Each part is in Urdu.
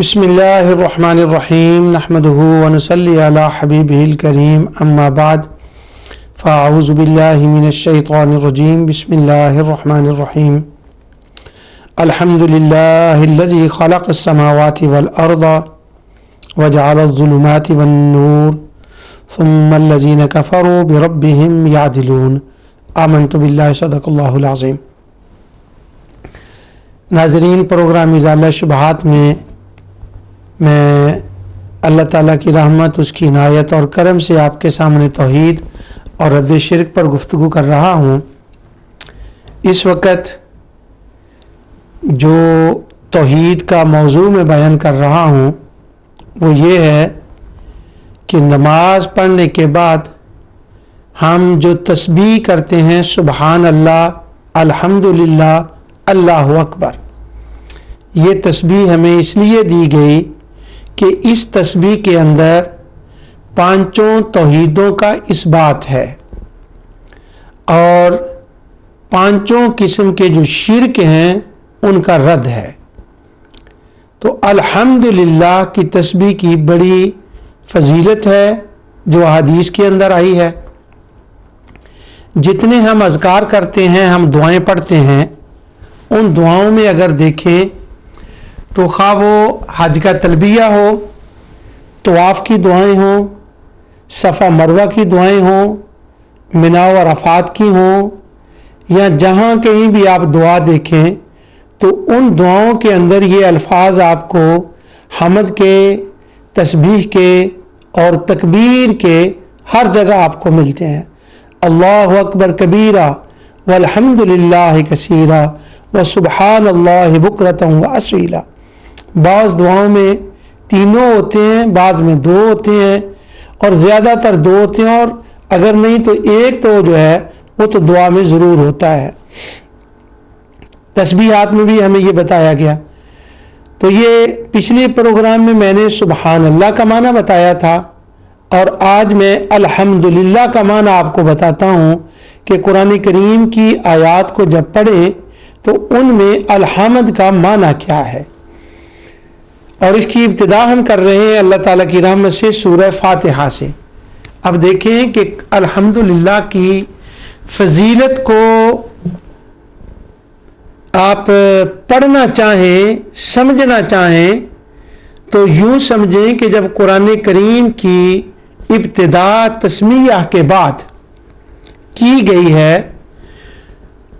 بسم اللہ الرحمن الرحیم نحمده ونصلی علی حبیبہ الکریم اما بعد فاعوذ باللہ من الشیطان الرجیم بسم اللہ الرحمن الرحیم الحمد للہ الذی خلق السماوات والارض وجعل الظلمات والنور ثم الذین کفروا بربهم یعدلون آمنت باللہ صدق اللہ العظیم۔ ناظرین، پروگرام ازالہ شبہات میں اللہ تعالیٰ کی رحمت، اس کی عنایت اور کرم سے آپ کے سامنے توحید اور رد شرک پر گفتگو کر رہا ہوں۔ اس وقت جو توحید کا موضوع میں بیان کر رہا ہوں وہ یہ ہے کہ نماز پڑھنے کے بعد ہم جو تسبیح کرتے ہیں سبحان اللہ، الحمدللہ، اللہ اکبر، یہ تسبیح ہمیں اس لیے دی گئی کہ اس تسبیح کے اندر پانچوں توحیدوں کا اس بات ہے اور پانچوں قسم کے جو شرک ہیں ان کا رد ہے۔ تو الحمدللہ کی تسبیح کی بڑی فضیلت ہے جو حدیث کے اندر آئی ہے۔ جتنے ہم اذکار کرتے ہیں، ہم دعائیں پڑھتے ہیں، ان دعاؤں میں اگر دیکھیں تو خواہ وہ حج کا تلبیہ ہو، طواف کی دعائیں ہوں، صفا مروہ کی دعائیں ہوں، منا و عرفات کی ہوں، یا جہاں کہیں بھی آپ دعا دیکھیں تو ان دعاؤں کے اندر یہ الفاظ آپ کو حمد کے، تسبیح کے اور تکبیر کے ہر جگہ آپ کو ملتے ہیں۔ اللہ اکبر کبیرہ والحمد للہ کثیرہ وسبحان اللہ بکرۃ واصیلا۔ بعض دعاؤں میں تینوں ہوتے ہیں، بعض میں دو ہوتے ہیں اور زیادہ تر دو ہوتے ہیں، اور اگر نہیں تو ایک تو جو ہے وہ تو دعا میں ضرور ہوتا ہے۔ تسبیحات میں بھی ہمیں یہ بتایا گیا۔ تو یہ پچھلے پروگرام میں نے سبحان اللہ کا معنی بتایا تھا، اور آج میں الحمدللہ کا معنی آپ کو بتاتا ہوں کہ قرآن کریم کی آیات کو جب پڑھیں تو ان میں الحمد کا معنی کیا ہے، اور اس کی ابتدا ہم کر رہے ہیں اللہ تعالیٰ کی رحمت سے سورہ فاتحہ سے۔ اب دیکھیں کہ الحمدللہ کی فضیلت کو آپ پڑھنا چاہیں، سمجھنا چاہیں تو یوں سمجھیں کہ جب قرآن کریم کی ابتدا تسمیہ کے بعد کی گئی ہے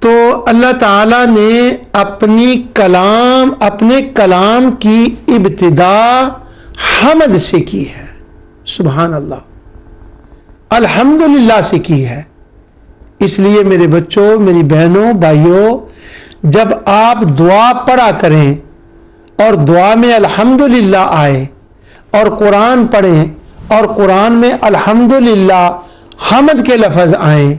تو اللہ تعالیٰ نے اپنے کلام کی ابتدا حمد سے کی ہے، سبحان اللہ، الحمدللہ سے کی ہے۔ اس لیے میرے بچوں، میری بہنوں، بھائیوں، جب آپ دعا پڑھا کریں اور دعا میں الحمدللہ آئے اور قرآن پڑھیں اور قرآن میں الحمدللہ حمد کے لفظ آئیں،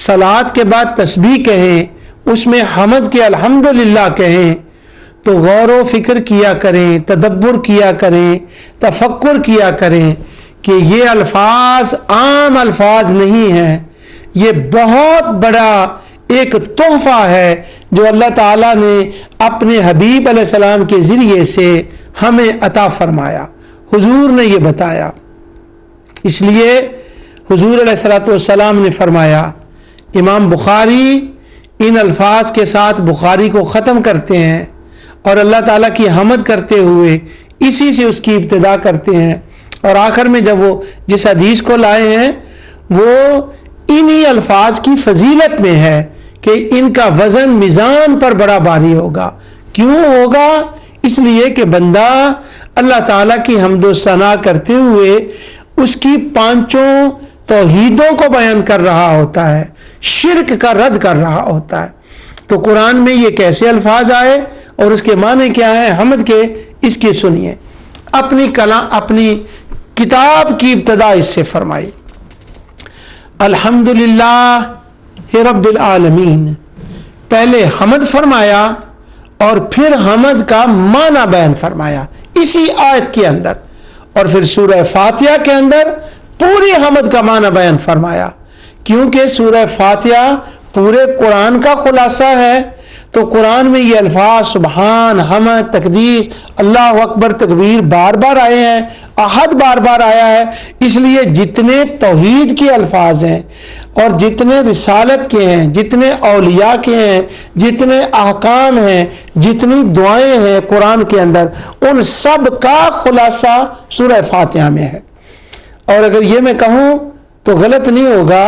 صلات کے بعد تسبیح کہیں، اس میں حمد کے الحمدللہ کہیں، تو غور و فکر کیا کریں، تدبر کیا کریں، تفکر کیا کریں کہ یہ الفاظ عام الفاظ نہیں ہیں، یہ بہت بڑا ایک تحفہ ہے جو اللہ تعالیٰ نے اپنے حبیب علیہ السلام کے ذریعے سے ہمیں عطا فرمایا، حضور نے یہ بتایا۔ اس لیے حضور علیہ السلام نے فرمایا، امام بخاری ان الفاظ کے ساتھ بخاری کو ختم کرتے ہیں اور اللہ تعالیٰ کی حمد کرتے ہوئے اسی سے اس کی ابتدا کرتے ہیں، اور آخر میں جب وہ جس حدیث کو لائے ہیں وہ انہی الفاظ کی فضیلت میں ہے کہ ان کا وزن میزان پر بڑا بھاری ہوگا۔ کیوں ہوگا؟ اس لیے کہ بندہ اللہ تعالیٰ کی حمد و ثنا کرتے ہوئے اس کی پانچوں توحیدوں کو بیان کر رہا ہوتا ہے، شرک کا رد کر رہا ہوتا ہے۔ تو قرآن میں یہ کیسے الفاظ آئے اور اس کے معنی کیا ہے حمد کے، اس کی سنیے۔ اپنی کتاب کی ابتدا اس سے فرمائی، الحمدللہ رب العالمین، پہلے حمد فرمایا اور پھر حمد کا معنی بیان فرمایا اسی آیت کے اندر، اور پھر سورہ فاتحہ کے اندر پوری حمد کا معنی بیان فرمایا، کیونکہ سورہ فاتحہ پورے قرآن کا خلاصہ ہے۔ تو قرآن میں یہ الفاظ سبحان، حمد، تقدیس، اللہ اکبر، تکبیر بار بار آئے ہیں، احد بار بار آیا ہے۔ اس لیے جتنے توحید کے الفاظ ہیں اور جتنے رسالت کے ہیں، جتنے اولیاء کے ہیں، جتنے احکام ہیں، جتنی دعائیں ہیں قرآن کے اندر، ان سب کا خلاصہ سورہ فاتحہ میں ہے۔ اور اگر یہ میں کہوں تو غلط نہیں ہوگا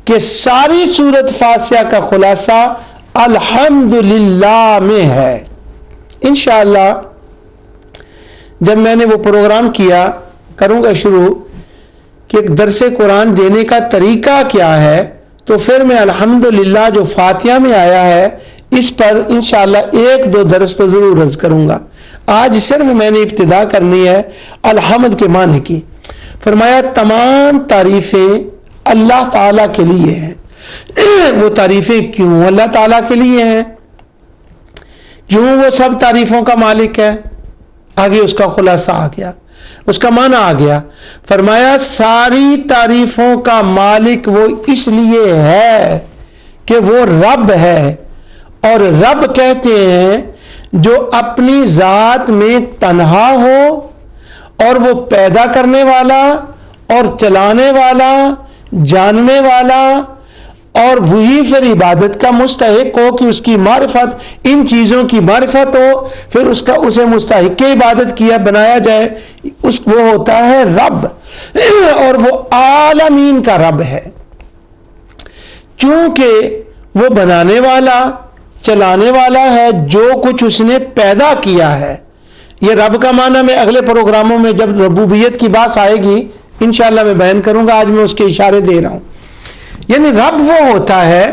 کہ ساری سورۃ فاتحہ کا خلاصہ الحمدللہ میں ہے۔ انشاءاللہ جب میں نے وہ پروگرام کیا، کروں گا شروع کہ ایک درس قرآن دینے کا طریقہ کیا ہے، تو پھر میں الحمدللہ جو فاتحہ میں آیا ہے اس پر انشاءاللہ ایک دو درس تو ضرور عرض کروں گا۔ آج صرف میں نے ابتدا کرنی ہے الحمد کے معنی کی۔ فرمایا تمام تعریفیں اللہ تعالیٰ کے لیے ہیں۔ وہ تعریفیں کیوں اللہ تعالیٰ کے لیے ہیں؟ کیوں وہ سب تعریفوں کا مالک ہے؟ آگے اس کا خلاصہ آ گیا، اس کا معنی آ گیا۔ فرمایا ساری تعریفوں کا مالک وہ اس لیے ہے کہ وہ رب ہے، اور رب کہتے ہیں جو اپنی ذات میں تنہا ہو اور وہ پیدا کرنے والا اور چلانے والا، جاننے والا، اور وہی پھر عبادت کا مستحق ہو کہ اس کی معرفت، ان چیزوں کی معرفت ہو، پھر اسے مستحق عبادت کیا بنایا جائے، وہ ہوتا ہے رب، اور وہ عالمین کا رب ہے۔ چونکہ وہ بنانے والا، چلانے والا ہے، جو کچھ اس نے پیدا کیا ہے۔ یہ رب کا معنی میں اگلے پروگراموں میں جب ربوبیت کی بات آئے گی انشاءاللہ میں بیان کروں گا، آج میں اس کے اشارے دے رہا ہوں۔ یعنی رب وہ ہوتا ہے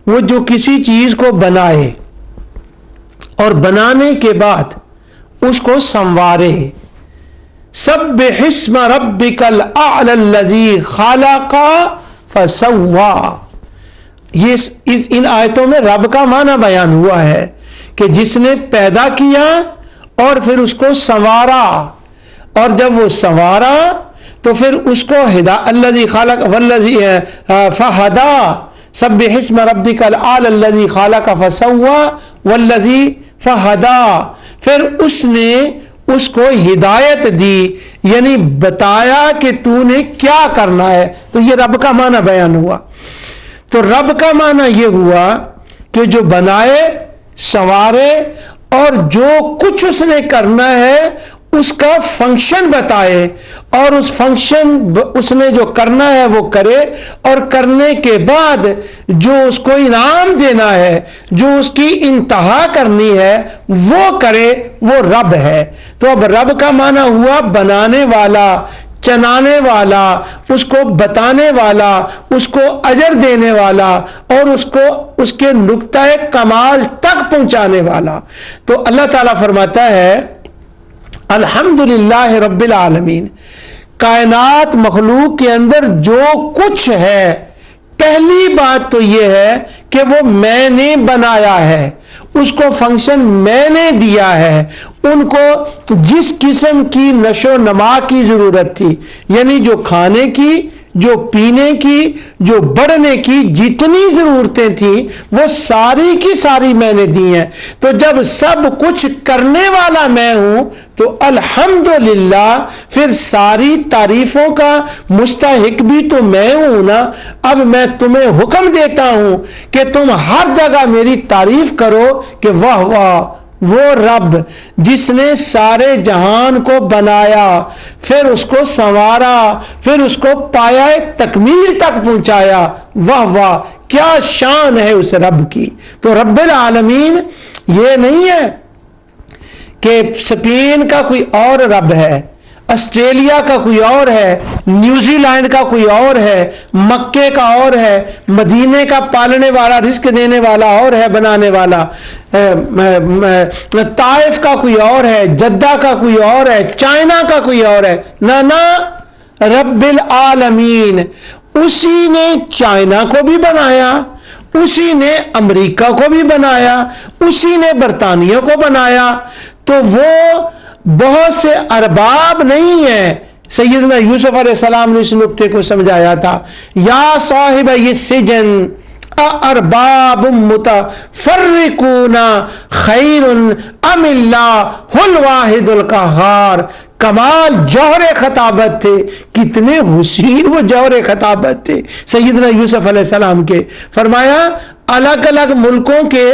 وہ جو کسی چیز کو بنائے اور بنانے کے بعد اس کو سنوارے۔ سبح اسم ربک الاعلی الذی خلق فسوی، یہ ان آیتوں میں رب کا معنی بیان ہوا ہے کہ جس نے پیدا کیا اور پھر اس کو سنوارا، اور جب وہ سنوارا تو پھر اس کو الذی خلق والذی فہدا، سبح اسم ربک الاعلی الذی خلق فسوی والذی فہدا، پھر اس نے اس کو ہدایت دی، یعنی بتایا کہ تو نے کیا کرنا ہے۔ تو یہ رب کا معنی بیان ہوا۔ تو رب کا معنی یہ ہوا کہ جو بنائے، سنوارے، اور جو کچھ اس نے کرنا ہے اس کا فنکشن بتائے، اور اس فنکشن اس نے جو کرنا ہے وہ کرے، اور کرنے کے بعد جو اس کو انعام دینا ہے، جو اس کی انتہا کرنی ہے وہ کرے، وہ رب ہے۔ تو اب رب کا معنی ہوا بنانے والا، چلانے والا، اس کو بتانے والا، اس کو اجر دینے والا، اور اس کو اس کے نقطہ کمال تک پہنچانے والا۔ تو اللہ تعالیٰ فرماتا ہے الحمدللہ رب العالمین، کائنات مخلوق کے اندر جو کچھ ہے، پہلی بات تو یہ ہے کہ وہ میں نے بنایا ہے، اس کو فنکشن میں نے دیا ہے، ان کو جس قسم کی نشو و نما کی ضرورت تھی، یعنی جو کھانے کی، جو پینے کی، جو بڑھنے کی جتنی ضرورتیں تھیں وہ ساری کی ساری میں نے دی ہیں۔ تو جب سب کچھ کرنے والا میں ہوں تو الحمدللہ پھر ساری تعریفوں کا مستحق بھی تو میں ہوں نا۔ اب میں تمہیں حکم دیتا ہوں کہ تم ہر جگہ میری تعریف کرو کہ واہ واہ وہ رب جس نے سارے جہان کو بنایا، پھر اس کو سنوارا، پھر اس کو پایا تکمیل تک پہنچایا، واہ واہ کیا شان ہے اس رب کی۔ تو رب العالمین یہ نہیں ہے کہ اسپین کا کوئی اور رب ہے، آسٹریلیا کا کوئی اور ہے، نیوزی لینڈ کا کوئی اور ہے، مکے کا اور ہے، مدینے کا پالنے والا، رزق دینے والا اور ہے، بنانے والا، طائف کا کوئی اور ہے، جدہ کا کوئی اور ہے، چائنا کا کوئی اور ہے۔ نہ رب العالمین، اسی نے چائنا کو بھی بنایا، اسی نے امریکہ کو بھی بنایا، اسی نے برطانیہ کو بنایا۔ تو وہ بہت سے ارباب نہیں ہیں۔ سیدنا یوسف علیہ السلام نے اس نقطے کو سمجھایا تھا، یا صاحب یہ سجن ارباب متفرقون خیر ام اللہ الواحد القہار. کمال جوہر خطابت تھے، کتنے حسین وہ جوہر خطابت تھے سیدنا یوسف علیہ السلام کے. فرمایا الگ الگ ملکوں کے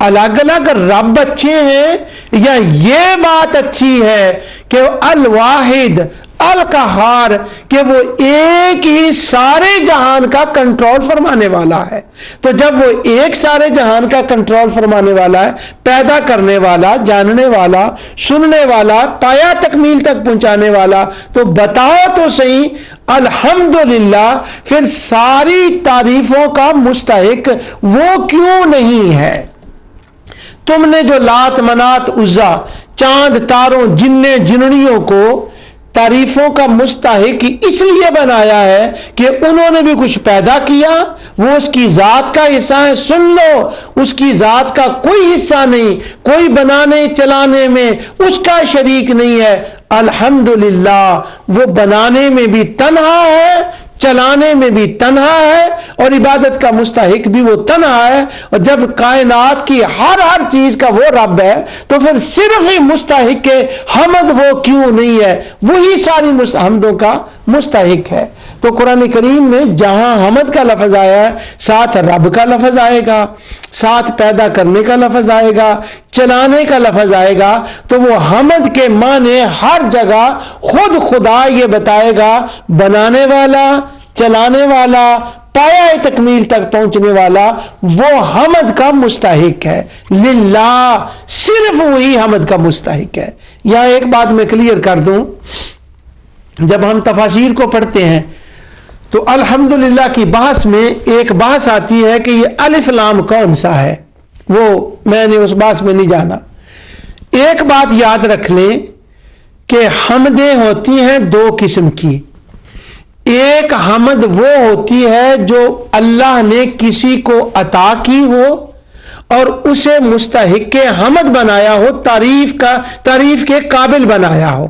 الگ الگ رب اچھے ہیں یا یہ بات اچھی ہے کہ الواحد القہار، کہ وہ ایک ہی سارے جہان کا کنٹرول فرمانے والا ہے. تو جب وہ ایک سارے جہان کا کنٹرول فرمانے والا ہے، پیدا کرنے والا، جاننے والا، سننے والا، پایا تکمیل تک پہنچانے والا، تو بتاؤ تو صحیح الحمدللہ پھر ساری تعریفوں کا مستحق وہ کیوں نہیں ہے؟ تم نے جو لات منات عزا، چاند تاروں، جننے جنڑیوں کو تعریفوں کا مستحق اس لیے بنایا ہے کہ انہوں نے بھی کچھ پیدا کیا، وہ اس کی ذات کا حصہ ہے. سن لو، اس کی ذات کا کوئی حصہ نہیں، کوئی بنانے چلانے میں اس کا شریک نہیں ہے. الحمدللہ وہ بنانے میں بھی تنہا ہے، چلانے میں بھی تنہا ہے، اور عبادت کا مستحق بھی وہ تنہا ہے. اور جب کائنات کی ہر چیز کا وہ رب ہے تو پھر صرف ہی مستحق حمد وہ کیوں نہیں ہے؟ وہی ساری حمدوں کا مستحق ہے. تو قرآن کریم میں جہاں حمد کا لفظ آیا ہے، ساتھ رب کا لفظ آئے گا، ساتھ پیدا کرنے کا لفظ آئے گا، چلانے کا لفظ آئے گا، تو وہ حمد کے معنی ہر جگہ خود خدا یہ بتائے گا، بنانے والا، چلانے والا، پایا تکمیل تک پہنچنے والا، وہ حمد کا مستحق ہے. للہ، صرف وہی حمد کا مستحق ہے. یہاں ایک بات میں کلیئر کر دوں، جب ہم تفاسیر کو پڑھتے ہیں تو الحمدللہ کی بحث میں ایک بحث آتی ہے کہ یہ الف لام کون سا ہے. وہ میں نے اس بحث میں نہیں جانا. ایک بات یاد رکھ لیں کہ حمدیں ہوتی ہیں دو قسم کی. ایک حمد وہ ہوتی ہے جو اللہ نے کسی کو عطا کی ہو اور اسے مستحق حمد بنایا ہو، تعریف کے قابل بنایا ہو.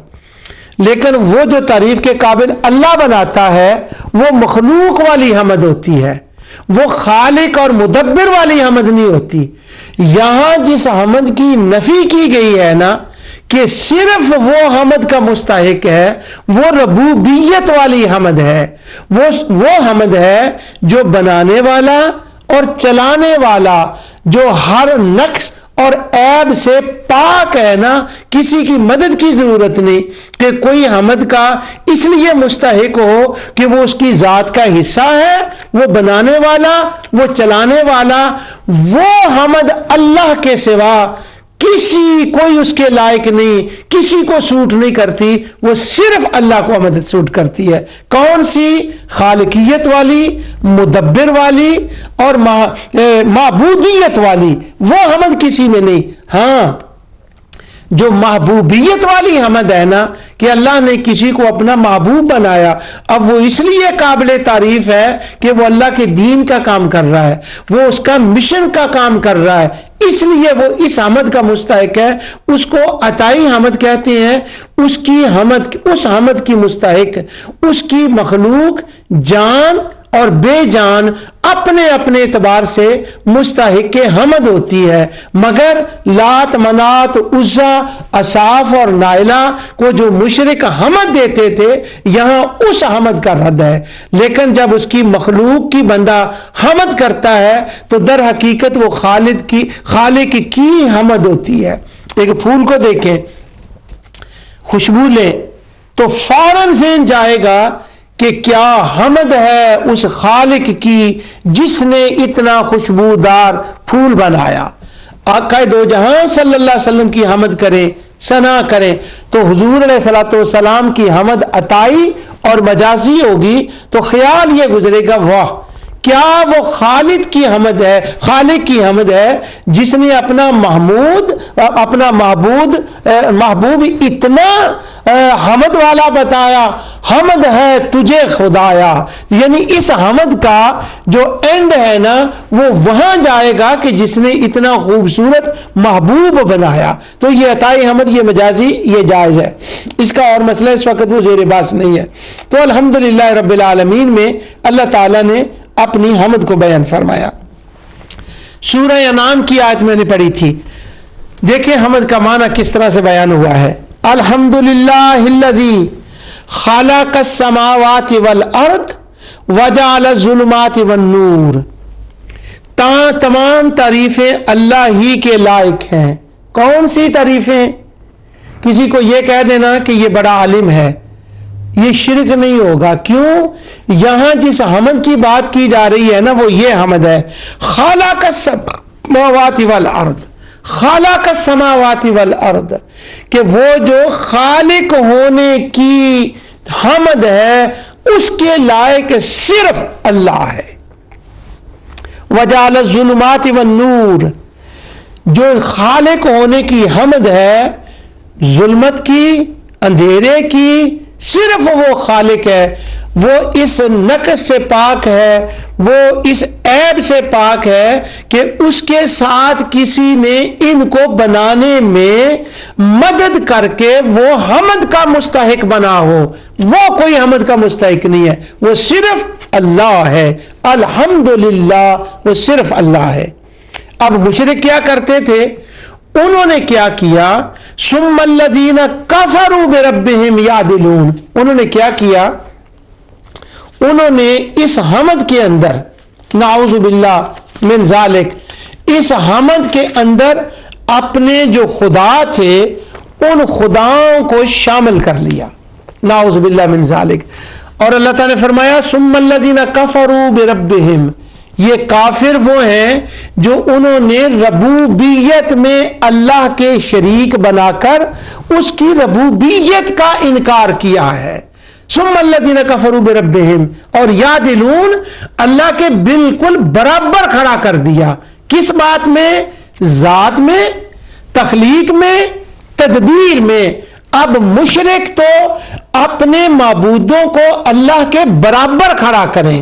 لیکن وہ جو تعریف کے قابل اللہ بناتا ہے وہ مخلوق والی حمد ہوتی ہے، وہ خالق اور مدبر والی حمد نہیں ہوتی. یہاں جس حمد کی نفی کی گئی ہے نا کہ صرف وہ حمد کا مستحق ہے، وہ ربوبیت والی حمد ہے. وہ حمد ہے جو بنانے والا اور چلانے والا، جو ہر نقص اور عیب سے پاک ہے نا، کسی کی مدد کی ضرورت نہیں کہ کوئی حمد کا اس لیے مستحق ہو کہ وہ اس کی ذات کا حصہ ہے، وہ بنانے والا، وہ چلانے والا. وہ حمد اللہ کے سوا کوئی اس کے لائق نہیں، کسی کو سوٹ نہیں کرتی. وہ صرف اللہ کو مدد سوٹ کرتی ہے. کون سی؟ خالقیت والی، مدبر والی اور معبودیت والی. وہ حمد کسی میں نہیں. ہاں، جو محبوبیت والی حمد ہے نا کہ اللہ نے کسی کو اپنا محبوب بنایا، اب وہ اس لیے قابل تعریف ہے کہ وہ اللہ کے دین کا کام کر رہا ہے، وہ اس کا مشن کا کام کر رہا ہے، اس لیے وہ اس حمد کا مستحق ہے. اس کو عطائی حمد کہتے ہیں. اس حمد کی مستحق اس کی مخلوق جان اور بے جان اپنے اپنے اعتبار سے مستحق حمد ہوتی ہے. مگر لات منات عزا اصاف اور نائلہ کو جو مشرک حمد دیتے تھے، یہاں اس حمد کا رد ہے. لیکن جب اس کی مخلوق کی بندہ حمد کرتا ہے تو در حقیقت وہ خالق کی حمد ہوتی ہے. ایک پھول کو دیکھیں، خوشبو لیں تو فوراً ذہن جائے گا کہ کیا حمد ہے اس خالق کی جس نے اتنا خوشبودار پھول بنایا. آقا دو جہاں صلی اللہ علیہ وسلم کی حمد کریں، ثنا کریں تو حضور علیہ الصلوۃ والسلام کی حمد عطائی اور مجازی ہوگی تو خیال یہ گزرے گا، واہ کیا وہ خالق کی حمد ہے جس نے اپنا محبوب اتنا حمد والا بتایا. حمد ہے تجھے خدایا، یعنی اس حمد کا جو اینڈ ہے نا وہ وہاں جائے گا کہ جس نے اتنا خوبصورت محبوب بنایا. تو یہ عطائی حمد، یہ مجازی، یہ جائز ہے. اس کا اور مسئلہ اس وقت وہ زیر بحث نہیں ہے. تو الحمدللہ رب العالمین میں اللہ تعالیٰ نے اپنی حمد کو بیان فرمایا. سورہ انعام کی آیت میں نے پڑھی تھی. دیکھیں حمد کا معنی کس طرح سے بیان ہوا ہے. الحمدللہ الذی خلق السماوات والارض وجعل الظلمات والنور. تمام تعریفیں اللہ ہی کے لائق ہیں. کون سی تعریفیں؟ کسی کو یہ کہہ دینا کہ یہ بڑا عالم ہے، یہ شرک نہیں ہوگا. کیوں؟ یہاں جس حمد کی بات کی جا رہی ہے نا وہ یہ حمد ہے. خلق السماوات والارض، خلق السماوات والارض، کہ وہ جو خالق ہونے کی حمد ہے اس کے لائق صرف اللہ ہے. وجعل الظلمات والنور، جو خالق ہونے کی حمد ہے ظلمت کی، اندھیرے کی، صرف وہ خالق ہے. وہ اس نقص سے پاک ہے، وہ اس عیب سے پاک ہے کہ اس کے ساتھ کسی نے ان کو بنانے میں مدد کر کے وہ حمد کا مستحق بنا ہو. وہ کوئی حمد کا مستحق نہیں ہے، وہ صرف اللہ ہے. الحمدللہ، وہ صرف اللہ ہے. اب مشرک کیا کرتے تھے؟ انہوں نے کیا کیا؟ ثم الذین کفروا بربہم یعدلون. انہوں نے کیا کیا؟ انہوں نے اس حمد کے اندر، نعوذ باللہ من ذالک، اس حمد کے اندر اپنے جو خدا تھے ان خداؤں کو شامل کر لیا. نعوذ باللہ من ذالک. اور اللہ تعالیٰ نے فرمایا ثم الذین کفروا بربہم، یہ کافر وہ ہیں جو انہوں نے ربوبیت میں اللہ کے شریک بنا کر اس کی ربوبیت کا انکار کیا ہے. ثم الذین کفروا بربہم، اور یعدلون، اللہ کے بالکل برابر کھڑا کر دیا. کس بات میں؟ ذات میں، تخلیق میں، تدبیر میں. اب مشرک تو اپنے معبودوں کو اللہ کے برابر کھڑا کریں.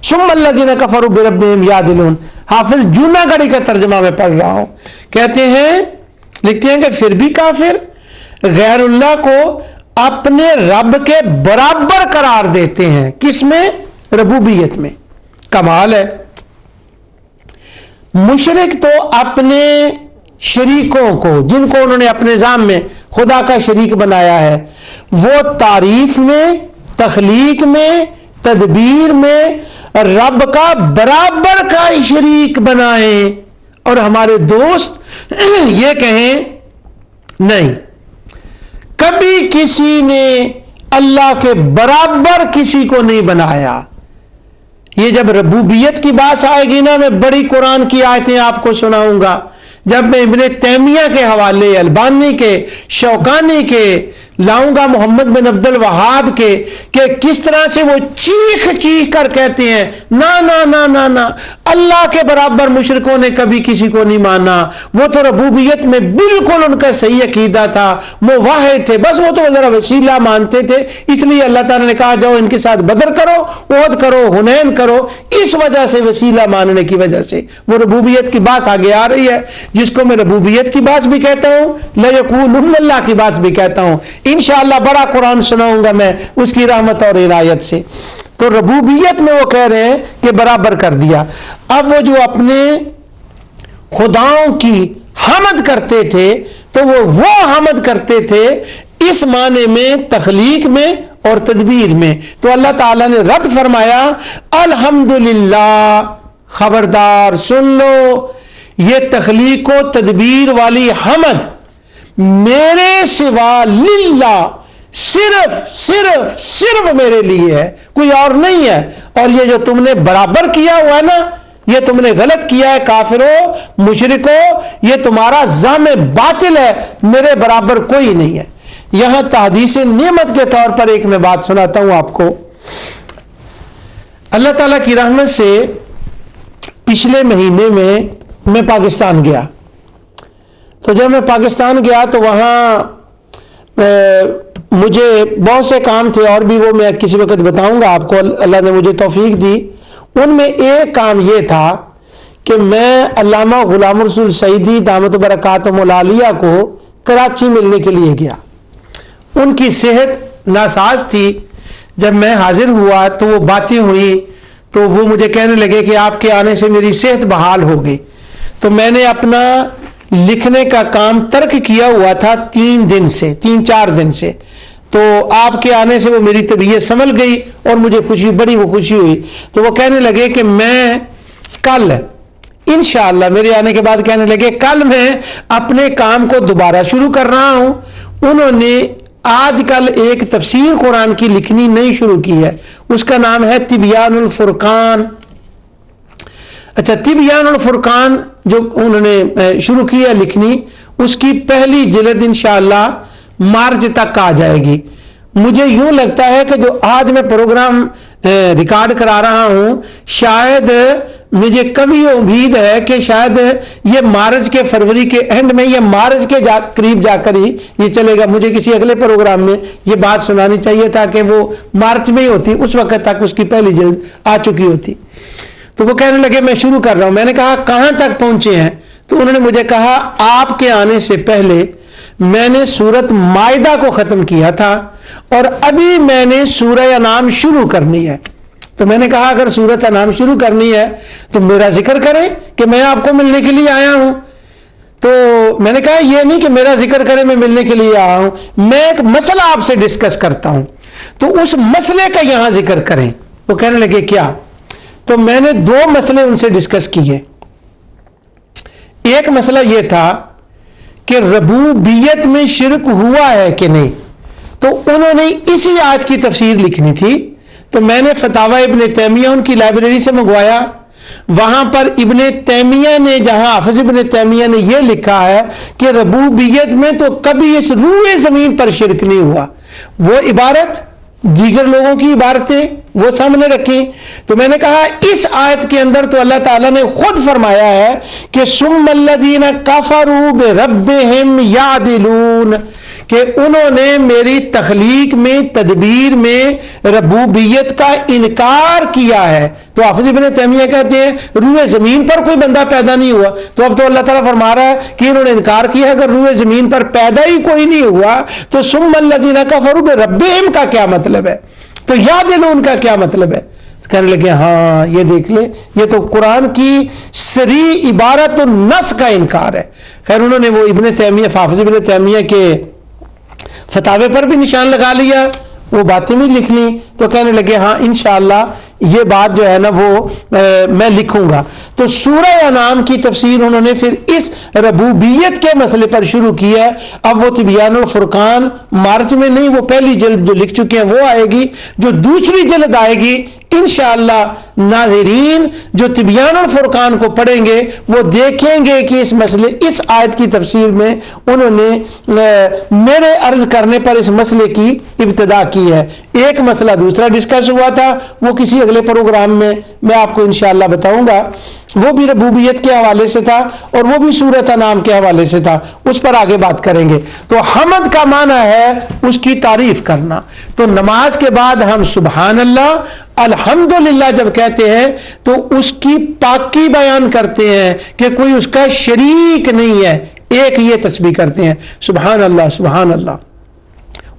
ثم الذین کفروا بربہم یعدلون. حافظ جوناگڑھی کا ترجمہ میں پڑھ رہا ہوں، کہتے ہیں، لکھتے ہیں کہ پھر بھی کافر غیر اللہ کو اپنے رب کے برابر قرار دیتے ہیں. کس میں؟ ربوبیت میں. کمال ہے. مشرک تو اپنے شریکوں کو، جن کو انہوں نے اپنے نظام میں خدا کا شریک بنایا ہے، وہ تعریف میں، تخلیق میں، تدبیر میں رب کا برابر کا شریک بنائیں. اور ہمارے دوست یہ کہیں نہیں، کبھی کسی نے اللہ کے برابر کسی کو نہیں بنایا. یہ جب ربوبیت کی بات آئے گی نا، میں بڑی قرآن کی آیتیں آپ کو سناؤں گا. جب میں ابن تیمیہ کے حوالے، البانی کے، شوکانی کے لاؤں گا، محمد بن عبد الوہاب کے، کہ کس طرح سے وہ چیخ چیخ کر کہتے ہیں نا نا نا نا نا، اللہ کے برابر مشرکوں نے کبھی کسی کو نہیں مانا. وہ تو ربوبیت میں بالکل ان کا صحیح عقیدہ تھا، وہ واحد تھے، بس وہ تو ذرا وسیلہ مانتے تھے. اس لیے اللہ تعالیٰ نے کہا جاؤ ان کے ساتھ بدر کرو، احد کرو، حنین کرو. اس وجہ سے، وسیلہ ماننے کی وجہ سے وہ ربوبیت کی بات آگے آ رہی ہے، جس کو میں ربوبیت کی بات بھی کہتا ہوں، لیکولن اللہ کی بات بھی کہتا ہوں. انشاءاللہ بڑا قرآن سناؤں گا میں اس کی رحمت اور عنایت سے. تو ربوبیت میں وہ کہہ رہے ہیں کہ برابر کر دیا. اب وہ جو اپنے خداؤں کی حمد کرتے تھے تو وہ حمد کرتے تھے اس معنی میں، تخلیق میں اور تدبیر میں. تو اللہ تعالیٰ نے رد فرمایا الحمدللہ، خبردار سن لو، یہ تخلیق و تدبیر والی حمد میرے سوا، للہ، صرف صرف صرف میرے لیے ہے، کوئی اور نہیں ہے. اور یہ جو تم نے برابر کیا ہوا ہے نا، یہ تم نے غلط کیا ہے کافرو، مشرکو، یہ تمہارا زعم باطل ہے، میرے برابر کوئی نہیں ہے. یہاں تحدیث نعمت کے طور پر ایک میں بات سناتا ہوں آپ کو. اللہ تعالیٰ کی رحمت سے پچھلے مہینے میں پاکستان گیا. تو جب میں پاکستان گیا تو وہاں مجھے بہت سے کام تھے، اور بھی وہ میں کسی وقت بتاؤں گا آپ کو. اللہ نے مجھے توفیق دی. ان میں ایک کام یہ تھا کہ میں علامہ غلام رسول سعیدی دامت برکاتہم العالیہ کو کراچی ملنے کے لیے گیا. ان کی صحت ناساز تھی. جب میں حاضر ہوا تو وہ باتیں ہوئی تو وہ مجھے کہنے لگے کہ آپ کے آنے سے میری صحت بحال ہو گئی. تو میں نے اپنا لکھنے کا کام ترک کیا ہوا تھا 3-4 دن سے. تو آپ کے آنے سے وہ میری طبیعت سنبھل گئی اور مجھے وہ خوشی ہوئی. تو وہ کہنے لگے کہ میں کل انشاءاللہ، میرے آنے کے بعد کہنے لگے کل میں اپنے کام کو دوبارہ شروع کر رہا ہوں. انہوں نے آج کل ایک تفسیر قرآن کی لکھنی نئی شروع کی ہے، اس کا نام ہے تبیان الفرقان. اچھا، تبیان الفرقان جو انہوں نے شروع کی ہے لکھنی، اس کی پہلی جلد انشاءاللہ مارچ تک آ جائے گی. مجھے یوں لگتا ہے کہ جو آج میں پروگرام ریکارڈ کرا رہا ہوں، شاید مجھے کبھی امید ہے کہ شاید یہ مارچ کے فروری کے اینڈ میں یا مارچ کے قریب جا کر ہی یہ چلے گا. مجھے کسی اگلے پروگرام میں یہ بات سنانی چاہیے تھا کہ وہ مارچ میں ہی ہوتی، اس وقت تک اس کی پہلی جلد آ چکی ہوتی. تو وہ کہنے لگے میں شروع کر رہا ہوں. میں نے کہا کہاں تک پہنچے ہیں؟ تو انہوں نے مجھے کہا آپ کے آنے سے پہلے میں نے سورت مائدہ کو ختم کیا تھا اور ابھی میں نے سورہ انعام شروع کرنی ہے. تو میں نے کہا اگر سورت انعام شروع کرنی ہے تو میرا ذکر کریں کہ میں آپ کو ملنے کے لیے آیا ہوں. تو میں نے کہا یہ نہیں کہ میرا ذکر کریں میں ملنے کے لیے آیا ہوں، میں ایک مسئلہ آپ سے ڈسکس کرتا ہوں، تو اس مسئلے کا یہاں ذکر کریں. وہ کہنے لگے کیا؟ تو میں نے 2 مسئلے ان سے ڈسکس کیے. ایک مسئلہ یہ تھا کہ ربوبیت میں شرک ہوا ہے کہ نہیں. تو انہوں نے اسی آیت کی تفسیر لکھنی تھی. تو میں نے فتاوی ابن تیمیہ ان کی لائبریری سے منگوایا. وہاں پر ابن تیمیہ نے، جہاں حافظ ابن تیمیہ نے یہ لکھا ہے کہ ربوبیت میں تو کبھی اس روئے زمین پر شرک نہیں ہوا. وہ عبارت دیگر لوگوں کی عبارتیں وہ سامنے رکھیں. تو میں نے کہا اس آیت کے اندر تو اللہ تعالیٰ نے خود فرمایا ہے کہ ثم الذین کفروا بربہم یعدلون، کہ انہوں نے میری تخلیق میں، تدبیر میں ربوبیت کا انکار کیا ہے. تو حافظ ابن تیمیہ کہتے ہیں روئے زمین پر کوئی بندہ پیدا نہیں ہوا. تو اب تو اللہ تعالیٰ فرما رہا ہے کہ انہوں نے انکار کیا. اگر روئے زمین پر پیدا ہی کوئی نہیں ہوا تو ثم الذین کفروا بربہم کا کیا مطلب ہے؟ تو یعدلون کا کیا مطلب ہے؟ کہنے لگے ہاں یہ دیکھ لیں، یہ تو قرآن کی صریح عبارت النص کا انکار ہے. خیر انہوں نے وہ ابن تیمیہ، حافظ ابن تیمیہ کے فتاوے پر بھی نشان لگا لیا، وہ باتیں بھی لکھ لی. تو کہنے لگے ہاں انشاءاللہ یہ بات جو ہے نا وہ میں لکھوں گا. تو سورہ انعام کی تفسیر انہوں نے پھر اس ربوبیت کے مسئلے پر شروع کی ہے. اب وہ تبیان الفرقان مارچ میں نہیں، وہ پہلی جلد جو لکھ چکے ہیں وہ آئے گی. جو دوسری جلد آئے گی انشاءاللہ ناظرین جو تبیان الفرقان کو پڑھیں گے وہ دیکھیں گے کہ اس مسئلے، اس آیت کی تفسیر میں انہوں نے میرے عرض کرنے پر اس مسئلے کی ابتدا کی ہے. ایک مسئلہ دوسرا ڈسکس ہوا تھا، وہ کسی اگلے پروگرام میں آپ کو انشاءاللہ بتاؤں گا. وہ بھی ربوبیت کے حوالے سے تھا اور وہ بھی سورۃ انعام کے حوالے سے تھا، اس پر آگے بات کریں گے. تو حمد کا معنی ہے اس کی تعریف کرنا. تو نماز کے بعد ہم سبحان اللہ الحمدللہ جب کہتے ہیں تو اس کی پاکی بیان کرتے ہیں کہ کوئی اس کا شریک نہیں ہے. ایک یہ تسبیح کرتے ہیں سبحان اللہ سبحان اللہ،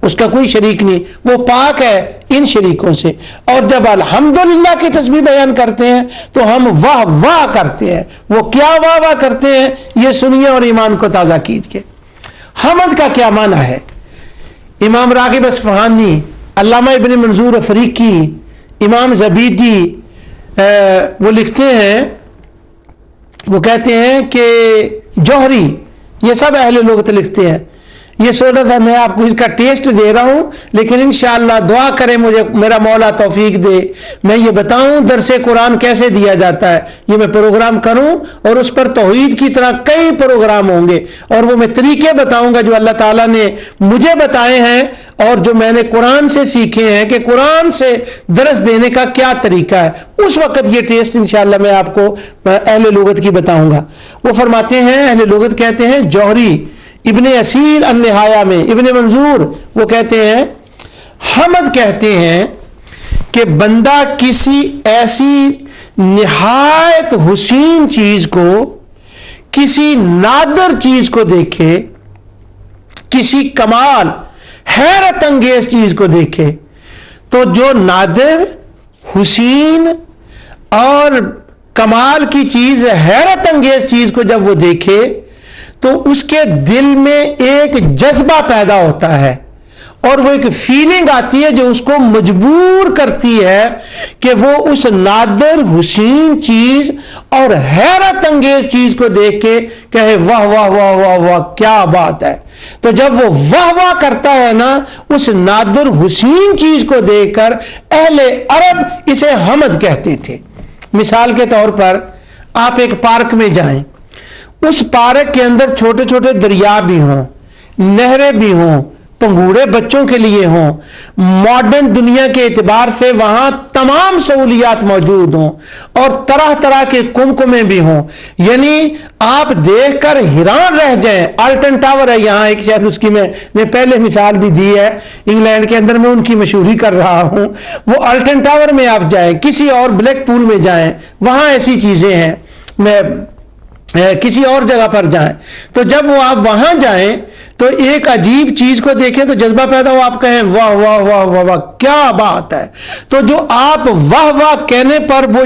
اس کا کوئی شریک نہیں، وہ پاک ہے ان شریکوں سے. اور جب الحمدللہ کی تسبیح بیان کرتے ہیں تو ہم واہ واہ کرتے ہیں. وہ کیا واہ واہ کرتے ہیں یہ سنیے اور ایمان کو تازہ کیجیے. حمد کا کیا معنی ہے؟ امام راغب اصفہانی، علامہ ابن منظور افریقی، امام زبیدی وہ لکھتے ہیں، وہ کہتے ہیں کہ جوہری، یہ سب اہل لغت لکھتے ہیں. یہ سوچا تھا میں آپ کو اس کا ٹیسٹ دے رہا ہوں، لیکن انشاءاللہ دعا کریں مجھے میرا مولا توفیق دے، میں یہ بتاؤں درس قرآن کیسے دیا جاتا ہے. یہ میں پروگرام کروں اور اس پر توحید کی طرح کئی پروگرام ہوں گے اور وہ میں طریقے بتاؤں گا جو اللہ تعالیٰ نے مجھے بتائے ہیں اور جو میں نے قرآن سے سیکھے ہیں کہ قرآن سے درس دینے کا کیا طریقہ ہے. اس وقت یہ ٹیسٹ انشاءاللہ میں آپ کو اہل لغت کی بتاؤں گا. وہ فرماتے ہیں، اہل لغت کہتے ہیں، جوہری ابن اسیر النہایہ میں ابن منظور وہ کہتے ہیں حمد کہتے ہیں کہ بندہ کسی ایسی نہایت حسین چیز کو، کسی نادر چیز کو دیکھے، کسی کمال حیرت انگیز چیز کو دیکھے تو جو نادر، حسین، اور کمال کی چیز، حیرت انگیز چیز کو جب وہ دیکھے تو اس کے دل میں ایک جذبہ پیدا ہوتا ہے اور وہ ایک فیلنگ آتی ہے جو اس کو مجبور کرتی ہے کہ وہ اس نادر حسین چیز اور حیرت انگیز چیز کو دیکھ کے کہے واہ واہ واہ واہ واہ کیا بات ہے۔ تو جب وہ واہ واہ کرتا ہے نا اس نادر حسین چیز کو دیکھ کر، اہل عرب اسے حمد کہتے تھے۔ مثال کے طور پر آپ ایک پارک میں جائیں، اس پارک کے اندر چھوٹے چھوٹے دریا بھی ہوں، نہریں بھی ہوں، پنگورے بچوں کے لیے ہوں، ماڈرن دنیا کے اعتبار سے وہاں تمام سہولیات موجود ہوں اور طرح طرح کے کمکمے بھی ہوں، یعنی آپ دیکھ کر حیران رہ جائیں۔ آلٹن ٹاور ہے یہاں ایک، شاید اس کی میں نے پہلے مثال بھی دی ہے، انگلینڈ کے اندر میں ان کی مشہوری کر رہا ہوں۔ وہ آلٹن ٹاور میں آپ جائیں، کسی اور بلیک پول میں جائیں، وہاں ایسی چیزیں ہیں، میں کسی اور جگہ پر جائیں، تو جب وہ آپ وہاں جائیں تو ایک عجیب چیز کو دیکھیں تو جذبہ پیدا ہو، آپ کہیں واہ واہ واہ واہ واہ کیا بات ہے۔ تو جو آپ واہ واہ کہنے پر وہ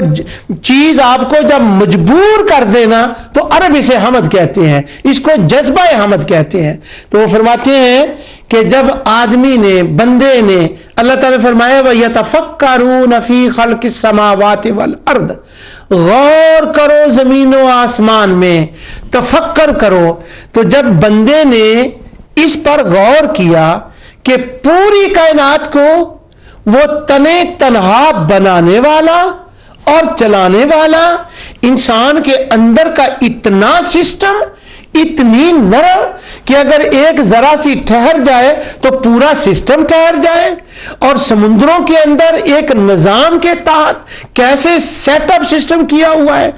چیز آپ کو جب مجبور کر دینا تو عرب اسے حمد کہتے ہیں، اس کو جذبہ حمد کہتے ہیں۔ تو وہ فرماتے ہیں کہ جب آدمی نے، بندے نے، اللہ تعالیٰ نے فرمایا وَيَتَفَكَّرُونَ فِي خَلْقِ السَّمَاوَاتِ وَالْأَرْضِ، غور کرو زمین و آسمان میں، تفکر کرو۔ تو جب بندے نے اس پر غور کیا کہ پوری کائنات کو وہ تنے تنہا بنانے والا اور چلانے والا، انسان کے اندر کا اتنا سسٹم، اتنی نرم کہ اگر ایک ذرا سی ٹھہر جائے تو پورا سسٹم ٹھہر جائے، اور سمندروں کے اندر ایک نظام کے تحت کیسے سیٹ اپ سسٹم کیا ہوا ہے،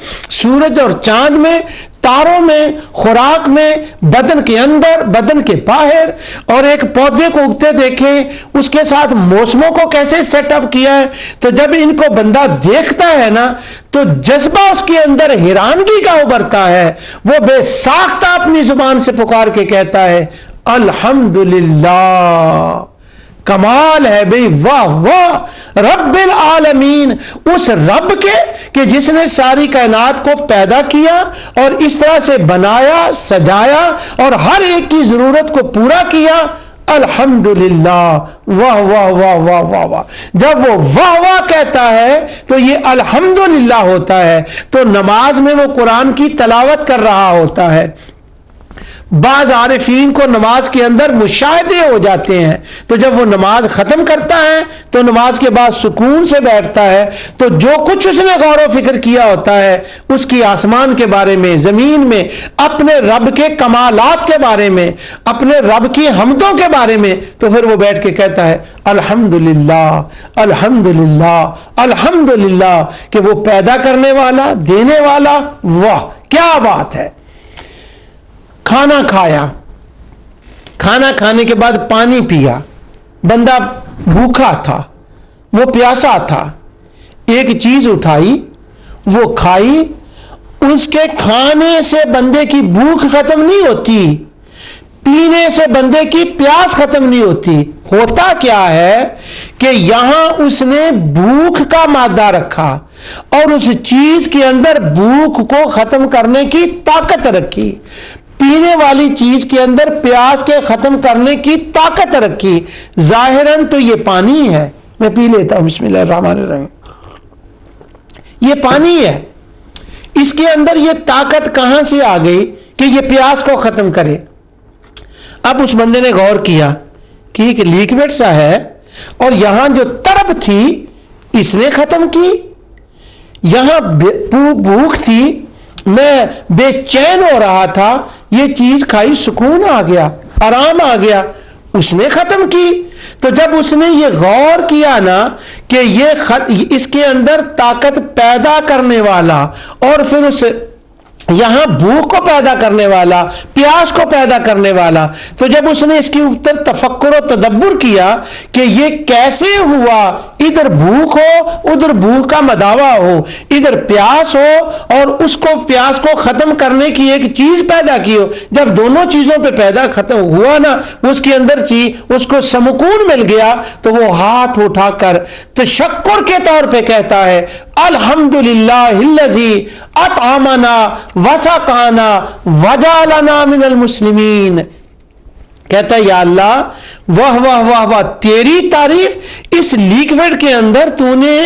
سورج اور چاند میں، تاروں میں، خوراک میں، بدن کے اندر، بدن کے باہر، اور ایک پودے کو اگتے دیکھیں، اس کے ساتھ موسموں کو کیسے سیٹ اپ کیا ہے۔ تو جب ان کو بندہ دیکھتا ہے نا تو جذبہ اس کے اندر حیرانگی کا ابھرتا ہے، وہ بے ساختہ اپنی زبان سے پکار کے کہتا ہے الحمدللہ، کمال ہے بھئی، واہ واہ رب العالمین، اس رب کے کہ جس نے ساری کائنات کو پیدا کیا اور اس طرح سے بنایا، سجایا اور ہر ایک کی ضرورت کو پورا کیا۔ الحمدللہ، واہ واہ واہ واہ واہ واہ۔ جب وہ واہ واہ کہتا ہے تو یہ الحمدللہ ہوتا ہے، تو نماز میں وہ قرآن کی تلاوت کر رہا ہوتا ہے۔ بعض عارفین کو نماز کے اندر مشاہدے ہو جاتے ہیں، تو جب وہ نماز ختم کرتا ہے تو نماز کے بعد سکون سے بیٹھتا ہے، تو جو کچھ اس نے غور و فکر کیا ہوتا ہے اس کی آسمان کے بارے میں، زمین میں، اپنے رب کے کمالات کے بارے میں، اپنے رب کی حمدوں کے بارے میں، تو پھر وہ بیٹھ کے کہتا ہے الحمدللہ الحمدللہ الحمدللہ، کہ وہ پیدا کرنے والا، دینے والا، واہ کیا بات ہے۔ کھانا کھایا، کھانا کھانے کے بعد پانی پیا، بندہ بھوکا تھا، وہ پیاسا تھا، ایک چیز اٹھائی، وہ کھائی، اس کے کھانے سے بندے کی بھوک ختم نہیں ہوتی، پینے سے بندے کی پیاس ختم نہیں ہوتی۔ ہوتا کیا ہے کہ یہاں اس نے بھوک کا مادہ رکھا اور اس چیز کے اندر بھوک کو ختم کرنے کی طاقت رکھی، پینے والی چیز کے اندر پیاس کے ختم کرنے کی طاقت رکھی۔ ظاہراً تو یہ پانی ہے، میں پی لیتا ہوں، بسم اللہ الرحمن الرحیم، یہ پانی ہے، اس کے اندر یہ طاقت کہاں سے آ گئی کہ یہ پیاس کو ختم کرے؟ اب اس بندے نے غور کیا کہ ایک لیکوڈ سا ہے اور یہاں جو طرب تھی اس نے ختم کی، یہاں بھوک تھی، میں بے چین ہو رہا تھا، یہ چیز کھائی، سکون آ گیا، آرام آ گیا، اس نے ختم کی۔ تو جب اس نے یہ غور کیا نا کہ یہ اس کے اندر طاقت پیدا کرنے والا اور پھر اس یہاں بھوک کو پیدا کرنے والا، پیاس کو پیدا کرنے والا، تو جب اس نے اس کے اوپر تفکر و تدبر کیا کہ یہ کیسے ہوا، ادھر بھوک ہو، ادھر بھوک کا مداوا ہو، ادھر پیاس ہو اور اس کو پیاس کو ختم کرنے کی ایک چیز پیدا کی ہو، جب دونوں چیزوں پہ پیدا ختم ہوا نا، اس کے اندر چیز اس کو سمکون مل گیا، تو وہ ہاتھ اٹھا کر تشکر کے طور پہ کہتا ہے الحمدللہ الذی اطعمنا وسقانا وجعلنا من المسلمین. کہتا ہے یا اللہ واہ واہ واہ واہ، تیری تعریف، اس لیکوڈ کے اندر تو نے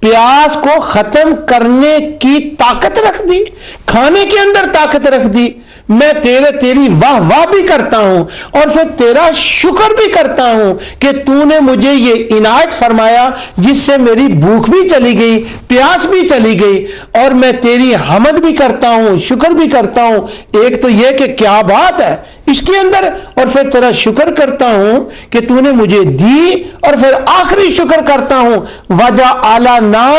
پیاس کو ختم کرنے کی طاقت رکھ دی، کھانے کے اندر طاقت رکھ دی. میں تیری واہ واہ بھی کرتا ہوں اور پھر تیرا شکر بھی کرتا ہوں کہ تو نے مجھے یہ عنایت فرمایا جس سے میری بھوک بھی چلی گئی، پیاس بھی چلی گئی، اور میں تیری حمد بھی کرتا ہوں، شکر بھی کرتا ہوں. ایک تو یہ کہ کیا بات ہے اس کے اندر، اور پھر تیرا شکر کرتا ہوں کہ تو نے مجھے دی، اور پھر آخری شکر کرتا ہوں وَجَعَلَنَا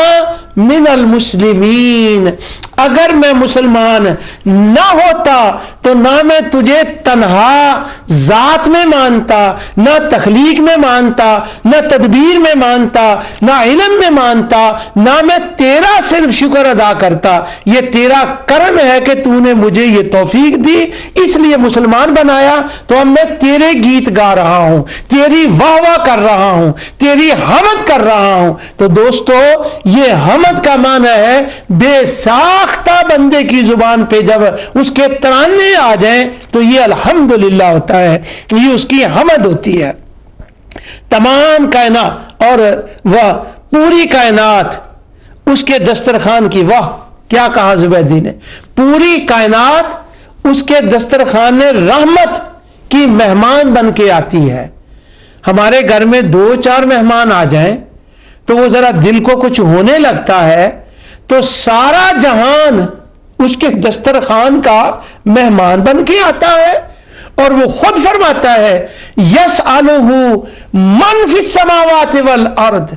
مِنَ الْمُسْلِمِينَ. اگر میں مسلمان نہ ہوتا تو نہ میں تجھے تنہا ذات میں مانتا، نہ تخلیق میں مانتا، نہ تدبیر میں مانتا، نہ علم میں مانتا، نہ میں تیرا صرف شکر ادا کرتا. یہ تیرا کرم ہے کہ تو نے مجھے یہ توفیق دی، اس لیے مسلمان بنایا. تو اب میں تیرے گیت گا رہا ہوں، تیری واہ واہ کر رہا ہوں، تیری حمد کر رہا ہوں. تو دوستو یہ حمد کا معنی ہے بے ساختہ بندے کی زبان پہ جب اس کے ترانے آ جائیں تو یہ الحمدللہ ہوتا ہے، یہ اس کی حمد ہوتی ہے. تمام کائنات اور وہ پوری کائنات اس کے دسترخوان کی، واہ کیا کہا زبیدی نے، پوری کائنات اس کے دسترخوان رحمت کی مہمان بن کے آتی ہے. ہمارے گھر میں 2-4 مہمان آ جائیں تو وہ ذرا دل کو کچھ ہونے لگتا ہے، تو سارا جہان اس کے دسترخوان کا مہمان بن کے آتا ہے. اور وہ خود فرماتا ہے یسألہ من فی السماوات والارض،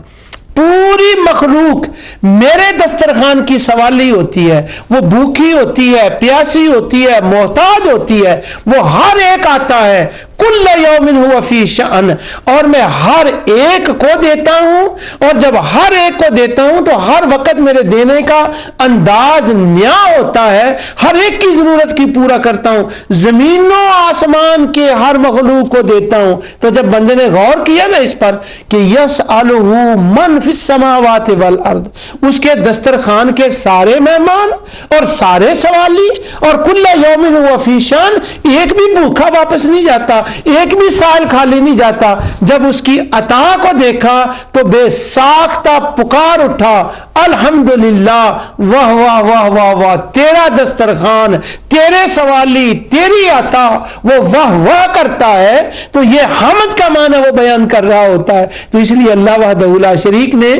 پوری مخلوق میرے دسترخوان کی سوالی ہوتی ہے، وہ بھوکی ہوتی ہے، پیاسی ہوتی ہے، محتاج ہوتی ہے، وہ ہر ایک آتا ہے. کل یوم ہوا فی شأن، اور میں ہر ایک کو دیتا ہوں، اور جب ہر ایک کو دیتا ہوں تو ہر وقت میرے دینے کا انداز نیا ہوتا ہے، ہر ایک کی ضرورت کی پورا کرتا ہوں، زمین و آسمان کے ہر مخلوق کو دیتا ہوں. تو جب بندے نے غور کیا نا اس پر کہ یسألہ من فی السماوات والارض، اس کے دسترخوان کے سارے مہمان اور سارے سوالی، اور کل یوم ہوا فی شأن، ایک بھی بھوکا واپس نہیں جاتا، ایک بھی سائل خالی نہیں جاتا. جب اس کی عطا کو دیکھا تو بے ساختہ پکار اٹھا الحمدللہ، واہ واہ واہ واہ واہ، تیرا دسترخوان، تیرے سوالی، تیری عطا، وہ واہ واہ کرتا ہے. تو یہ حمد کا معنی وہ بیان کر رہا ہوتا ہے. تو اس لیے اللہ وحدہ لا شریک نے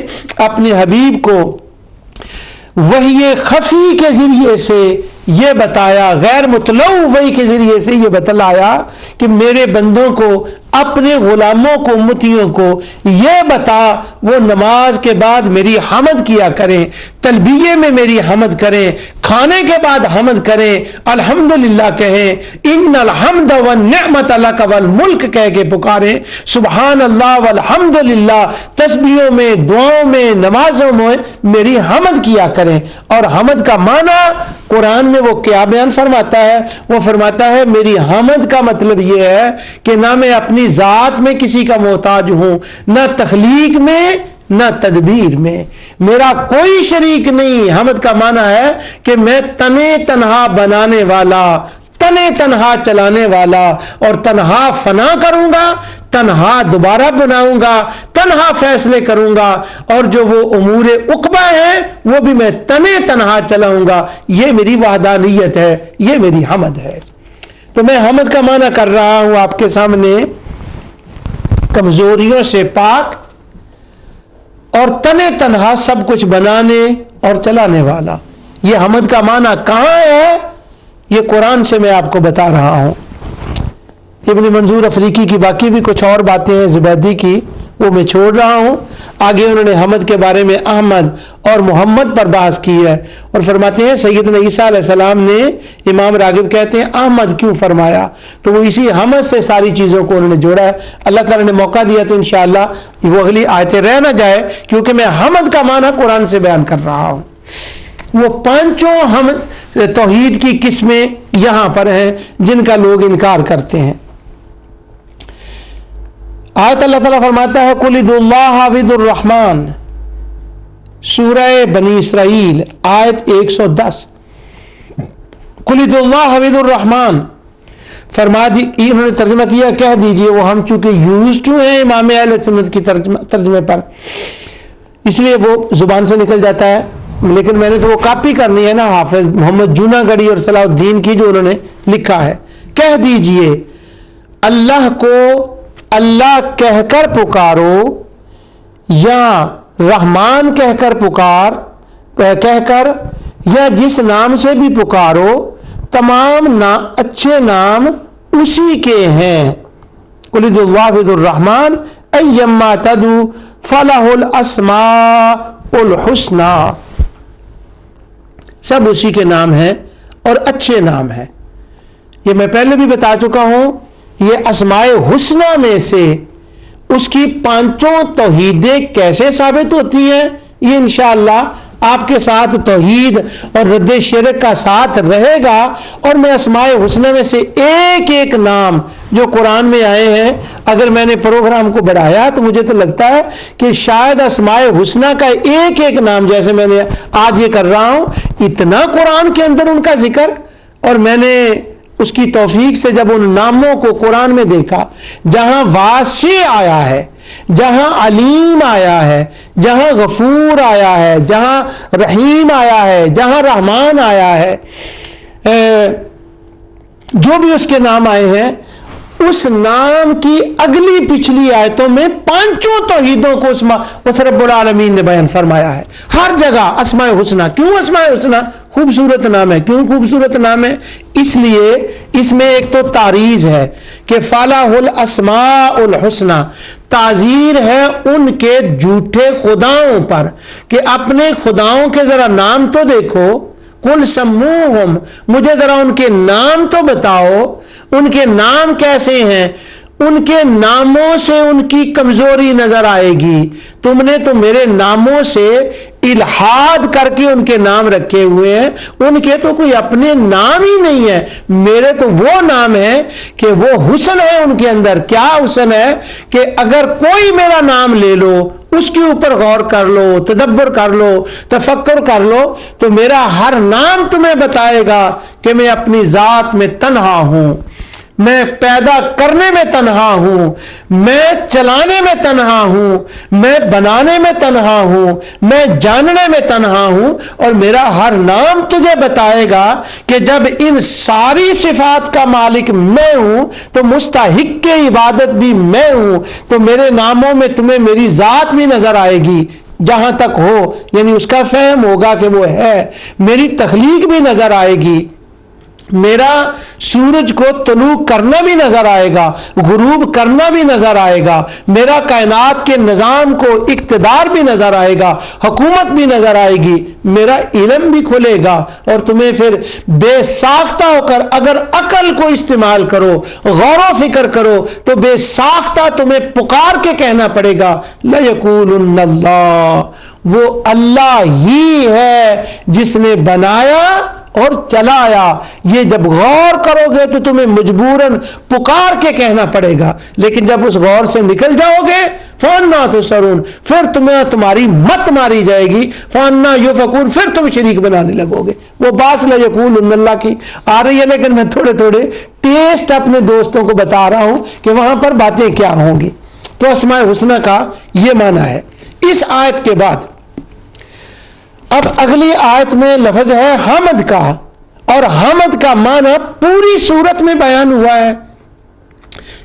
اپنے حبیب کو وحی خفی کے ذریعے سے یہ بتایا، غیر مطلع وحی کے ذریعے سے یہ بتلایا کہ میرے بندوں کو، اپنے غلاموں کو، امتیوں کو یہ بتا وہ نماز کے بعد میری حمد کیا کریں، تلبیے میں میری حمد کریں، کھانے کے بعد حمد کریں، الحمدللہ کہیں، ان الحمد والنعمت لک والملک کہہ کے پکاریں، سبحان اللہ والحمدللہ، تسبیحوں میں، دعاؤں میں، نمازوں میں میری حمد کیا کریں. اور حمد کا معنی قرآن میں وہ کیا بیان فرماتا ہے؟ وہ فرماتا ہے میری حمد کا مطلب یہ ہے کہ نہ میں اپنی ذات میں کسی کا محتاج ہوں، نہ تخلیق میں، نہ تدبیر میں، میرا کوئی شریک نہیں. حمد کا معنی ہے کہ میں تنے تنہا بنانے والا، تنے تنہا چلانے والا، اور تنہا فنا کروں گا، تنہا دوبارہ بناؤں گا، تنہا فیصلے کروں گا، اور جو وہ امور عقبہ ہیں وہ بھی میں تنے تنہا چلاؤں گا. یہ میری وحدانیت ہے، یہ میری حمد ہے. تو میں حمد کا معنی کر رہا ہوں آپ کے سامنے، کمزوریوں سے پاک اور تنے تنہا سب کچھ بنانے اور چلانے والا. یہ حمد کا معنی کہاں ہے؟ یہ قرآن سے میں آپ کو بتا رہا ہوں. ابن منظور افریقی کی باقی بھی کچھ اور باتیں ہیں زبیدی کی، وہ میں چھوڑ رہا ہوں. آگے انہوں نے حمد کے بارے میں احمد اور محمد پر بحث کی ہے، اور فرماتے ہیں سیدنا عیسیٰ علیہ السلام نے، امام راغب کہتے ہیں احمد کیوں فرمایا؟ تو وہ اسی حمد سے ساری چیزوں کو انہوں نے جوڑا ہے. اللہ تعالیٰ نے موقع دیا تو انشاءاللہ وہ اگلی آیتیں رہ نہ جائے، کیونکہ میں حمد کا معنی قرآن سے بیان کر رہا ہوں. وہ پانچوں حمد توحید کی قسمیں یہاں پر ہیں جن کا لوگ انکار کرتے ہیں. آیت اللہ تعالیٰ فرماتا ہے قل ادعوا اللہ عبد الرحمن، سورہ بنی اسرائیل آیت 110، قل ادعوا اللہ وادعوا الرحمن، فرما دی، انہوں نے ترجمہ کیا کہہ دیجئے، وہ ہم چونکہ یوز ٹو ہیں امام اہل سنت کی ترجمے پر، اس لیے وہ زبان سے نکل جاتا ہے، لیکن میں نے تو وہ کاپی کرنی ہے نا حافظ محمد جوناگڑھی اور صلاح الدین کی جو انہوں نے لکھا ہے۔ کہہ دیجئے اللہ کو اللہ کہہ کر پکارو یا رحمان کہہ کر یا جس نام سے بھی پکارو، تمام اچھے نام اسی کے ہیں۔ قل ادعوا اللہ وادعوا الرحمن ایما تدعوا فلہ الاسماء الحسنی، سب اسی کے نام ہیں اور اچھے نام ہیں۔ یہ میں پہلے بھی بتا چکا ہوں، یہ اسماء حسنی میں سے اس کی پانچوں توحیدیں کیسے ثابت ہوتی ہیں، یہ انشاءاللہ آپ کے ساتھ توحید اور رد شرک کا ساتھ رہے گا، اور میں اسماء حسنی میں سے ایک ایک نام جو قرآن میں آئے ہیں، اگر میں نے پروگرام کو بڑھایا تو مجھے تو لگتا ہے کہ شاید اسماء حسنی کا ایک ایک نام، جیسے میں نے آج یہ کر رہا ہوں، اتنا قرآن کے اندر ان کا ذکر، اور میں نے اس کی توفیق سے جب ان ناموں کو قرآن میں دیکھا، جہاں واسع آیا ہے، جہاں علیم آیا ہے، جہاں غفور آیا ہے، جہاں رحیم آیا ہے، جہاں رحمان آیا ہے، جو بھی اس کے نام آئے ہیں، اس نام کی اگلی پچھلی آیتوں میں پانچوں توحیدوں کو اس رب العالمین نے بیان فرمایا ہے۔ ہر جگہ اسماء حسنی۔ کیوں اسماء حسنی؟ خوبصورت نام ہے۔ کیوں خوبصورت نام ہے؟ اس لیے اس میں ایک تو تعریض ہے کہ فلاح الاسماء الحسنی، تعزیر ہے ان کے جھوٹے خداؤں پر کہ اپنے خداؤں کے ذرا نام تو دیکھو، قل سموہم، مجھے ذرا ان کے نام تو بتاؤ، ان کے نام کیسے ہیں؟ ان کے ناموں سے ان کی کمزوری نظر آئے گی۔ تم نے تو میرے ناموں سے الحاد کر کے ان کے نام رکھے ہوئے ہیں، ان کے تو کوئی اپنے نام ہی نہیں ہے، میرے تو وہ نام ہے کہ وہ حسن ہے ان کے اندر۔ کیا حسن ہے کہ اگر کوئی میرا نام لے لو، اس کے اوپر غور کر لو، تدبر کر لو، تفکر کر لو، تو میرا ہر نام تمہیں بتائے گا کہ میں اپنی ذات میں تنہا ہوں، میں پیدا کرنے میں تنہا ہوں، میں چلانے میں تنہا ہوں، میں بنانے میں تنہا ہوں، میں جاننے میں تنہا ہوں، اور میرا ہر نام تجھے بتائے گا کہ جب ان ساری صفات کا مالک میں ہوں تو مستحق کے عبادت بھی میں ہوں، تو میرے ناموں میں تمہیں میری ذات بھی نظر آئے گی جہاں تک ہو، یعنی اس کا فہم ہوگا کہ وہ ہے، میری تخلیق بھی نظر آئے گی، میرا سورج کو طلوع کرنا بھی نظر آئے گا، غروب کرنا بھی نظر آئے گا، میرا کائنات کے نظام کو اقتدار بھی نظر آئے گا، حکومت بھی نظر آئے گی، میرا علم بھی کھلے گا، اور تمہیں پھر بے ساختہ ہو کر اگر عقل کو استعمال کرو، غور و فکر کرو، تو بے ساختہ تمہیں پکار کے کہنا پڑے گا لَيَقُولُنَّ اللَّهُ، وہ اللہ ہی ہے جس نے بنایا اور چلایا۔ یہ جب غور کرو گے تو تمہیں مجبوراً پکار کے کہنا پڑے گا، لیکن جب اس غور سے نکل جاؤ گے فَأَنَّىٰ تُسْحَرُونَ، پھر تمہیں تمہاری مت ماری جائے گی، فَأَنَّىٰ يُؤْفَكُونَ، پھر تم شریک بنانے لگو گے۔ وہ باس لَيَقُولُنَّ اللَّهُ کی آ رہی ہے، لیکن میں تھوڑے تھوڑے ٹیسٹ اپنے دوستوں کو بتا رہا ہوں کہ وہاں پر باتیں کیا ہوں گی۔ تو اسماء حسنی کا یہ معنی ہے۔ اس آیت کے بعد اب اگلی آیت میں لفظ ہے حمد کا، اور حمد کا معنی پوری سورت میں بیان ہوا ہے۔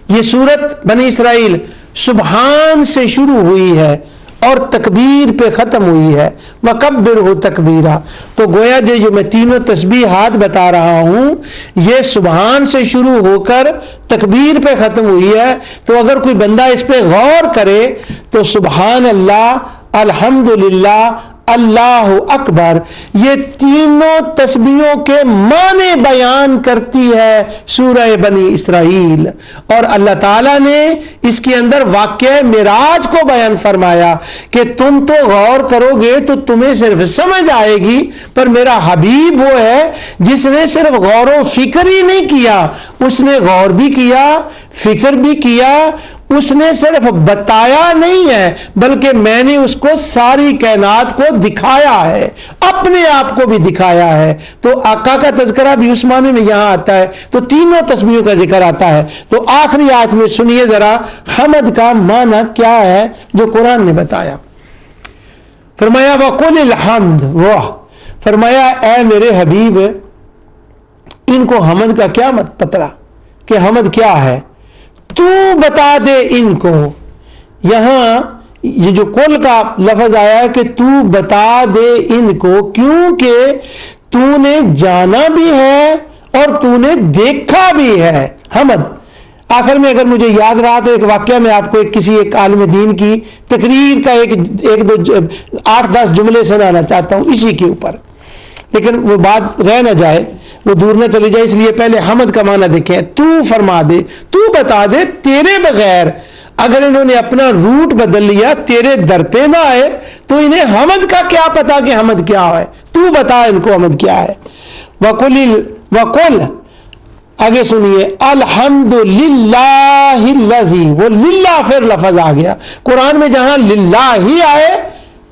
یہ سورت بنی اسرائیل سبحان سے شروع ہوئی ہے اور تکبیر پہ ختم ہوئی ہے، وَكَبِّرْهُ تَكْبِيرًا، تو گویا جو میں تینوں تسبیحات بتا رہا ہوں یہ سبحان سے شروع ہو کر تکبیر پہ ختم ہوئی ہے۔ تو اگر کوئی بندہ اس پہ غور کرے تو سبحان اللہ، الحمدللہ، اللہ اکبر، یہ تینوں تسبیحوں کے معنی بیان کرتی ہے سورہ بنی اسرائیل، اور اللہ تعالیٰ نے اس کے اندر واقعہ معراج کو بیان فرمایا کہ تم تو غور کرو گے تو تمہیں صرف سمجھ آئے گی، پر میرا حبیب وہ ہے جس نے صرف غور و فکر ہی نہیں کیا، اس نے غور بھی کیا، فکر بھی کیا، اس نے صرف بتایا نہیں ہے بلکہ میں نے اس کو ساری کائنات کو دکھایا ہے، اپنے آپ کو بھی دکھایا ہے۔ تو آقا کا تذکرہ بھی اس معنی میں یہاں آتا ہے، تو تینوں تسبیحوں کا ذکر آتا ہے۔ تو آخری آیت میں سنیے ذرا حمد کا معنی کیا ہے جو قرآن نے بتایا۔ فرمایا وَقُلِ الْحَمْدُ، واہ، فرمایا اے میرے حبیب ان کو حمد کا کیا پتہ کہ حمد کیا ہے، تو بتا دے ان کو۔ یہاں یہ جو کل کا لفظ آیا ہے کہ تو بتا دے ان کو، کیونکہ تو نے جانا بھی ہے اور تو نے دیکھا بھی ہے حمد۔ آخر میں اگر مجھے یاد رہا تو ایک واقعہ میں آپ کو کسی ایک عالم دین کی تقریر کا ایک دو 8-10 جملے سنانا چاہتا ہوں اسی کے اوپر، لیکن وہ بات رہ نہ جائے، وہ دور نہ چلی جائے، اس لیے پہلے حمد کا معنی دیکھیں۔ تو فرما دے، تو بتا دے، تیرے بغیر اگر انہوں نے اپنا روٹ بدل لیا، تیرے در پہ نہ آئے تو انہیں حمد کا کیا پتا کہ حمد کیا ہے، تو بتا ان کو حمد کیا ہے۔ وَقُلْ آگے سنیے الحمدللہ الذی، وہ للہ پھر لفظ آ گیا قرآن میں، جہاں للہ ہی آئے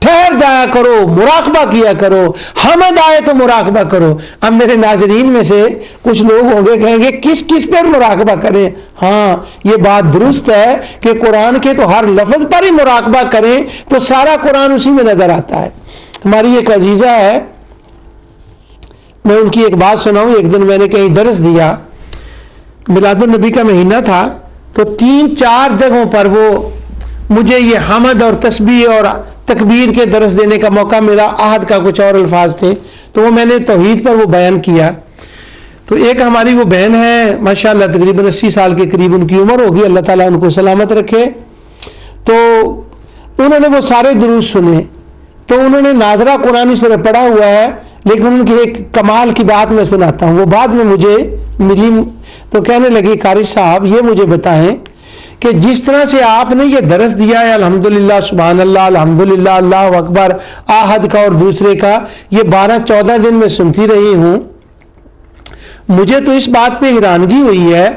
ٹھہر جایا کرو، مراقبہ کیا کرو، حمد آئے تو مراقبہ کرو۔ اب میرے ناظرین میں سے کچھ لوگ ہوں گے کہیں گے کس کس پر مراقبہ کریں؟ ہاں یہ بات درست ہے کہ قرآن کے تو ہر لفظ پر ہی مراقبہ کریں تو سارا قرآن اسی میں نظر آتا ہے۔ ہماری ایک عزیزہ ہے، میں ان کی ایک بات سناؤں، ایک دن میں نے کہیں درس دیا، میلاد النبی کا مہینہ تھا، تو 3-4 جگہوں پر وہ مجھے یہ حمد اور تسبیح اور تکبیر کے درس دینے کا موقع ملا، عہد کا کچھ اور الفاظ تھے، تو وہ میں نے توحید پر وہ بیان کیا۔ تو ایک ہماری وہ بہن ہے ماشاءاللہ تقریباً 80 سال کے قریب ان کی عمر ہوگی، اللہ تعالیٰ ان کو سلامت رکھے، تو انہوں نے وہ سارے دروس سنے، تو انہوں نے ناظرہ قرآنی صرف پڑھا ہوا ہے، لیکن ان کی ایک کمال کی بات میں سناتا ہوں، وہ بعد میں مجھے ملی، تو کہنے لگی قاری صاحب یہ مجھے بتائیں کہ جس طرح سے آپ نے یہ درس دیا ہے الحمدللہ سبحان اللہ الحمدللہ اللہ اکبر، آہد کا اور دوسرے کا، یہ 12-14 دن میں سنتی رہی ہوں، مجھے تو اس بات پہ حیرانگی ہوئی ہے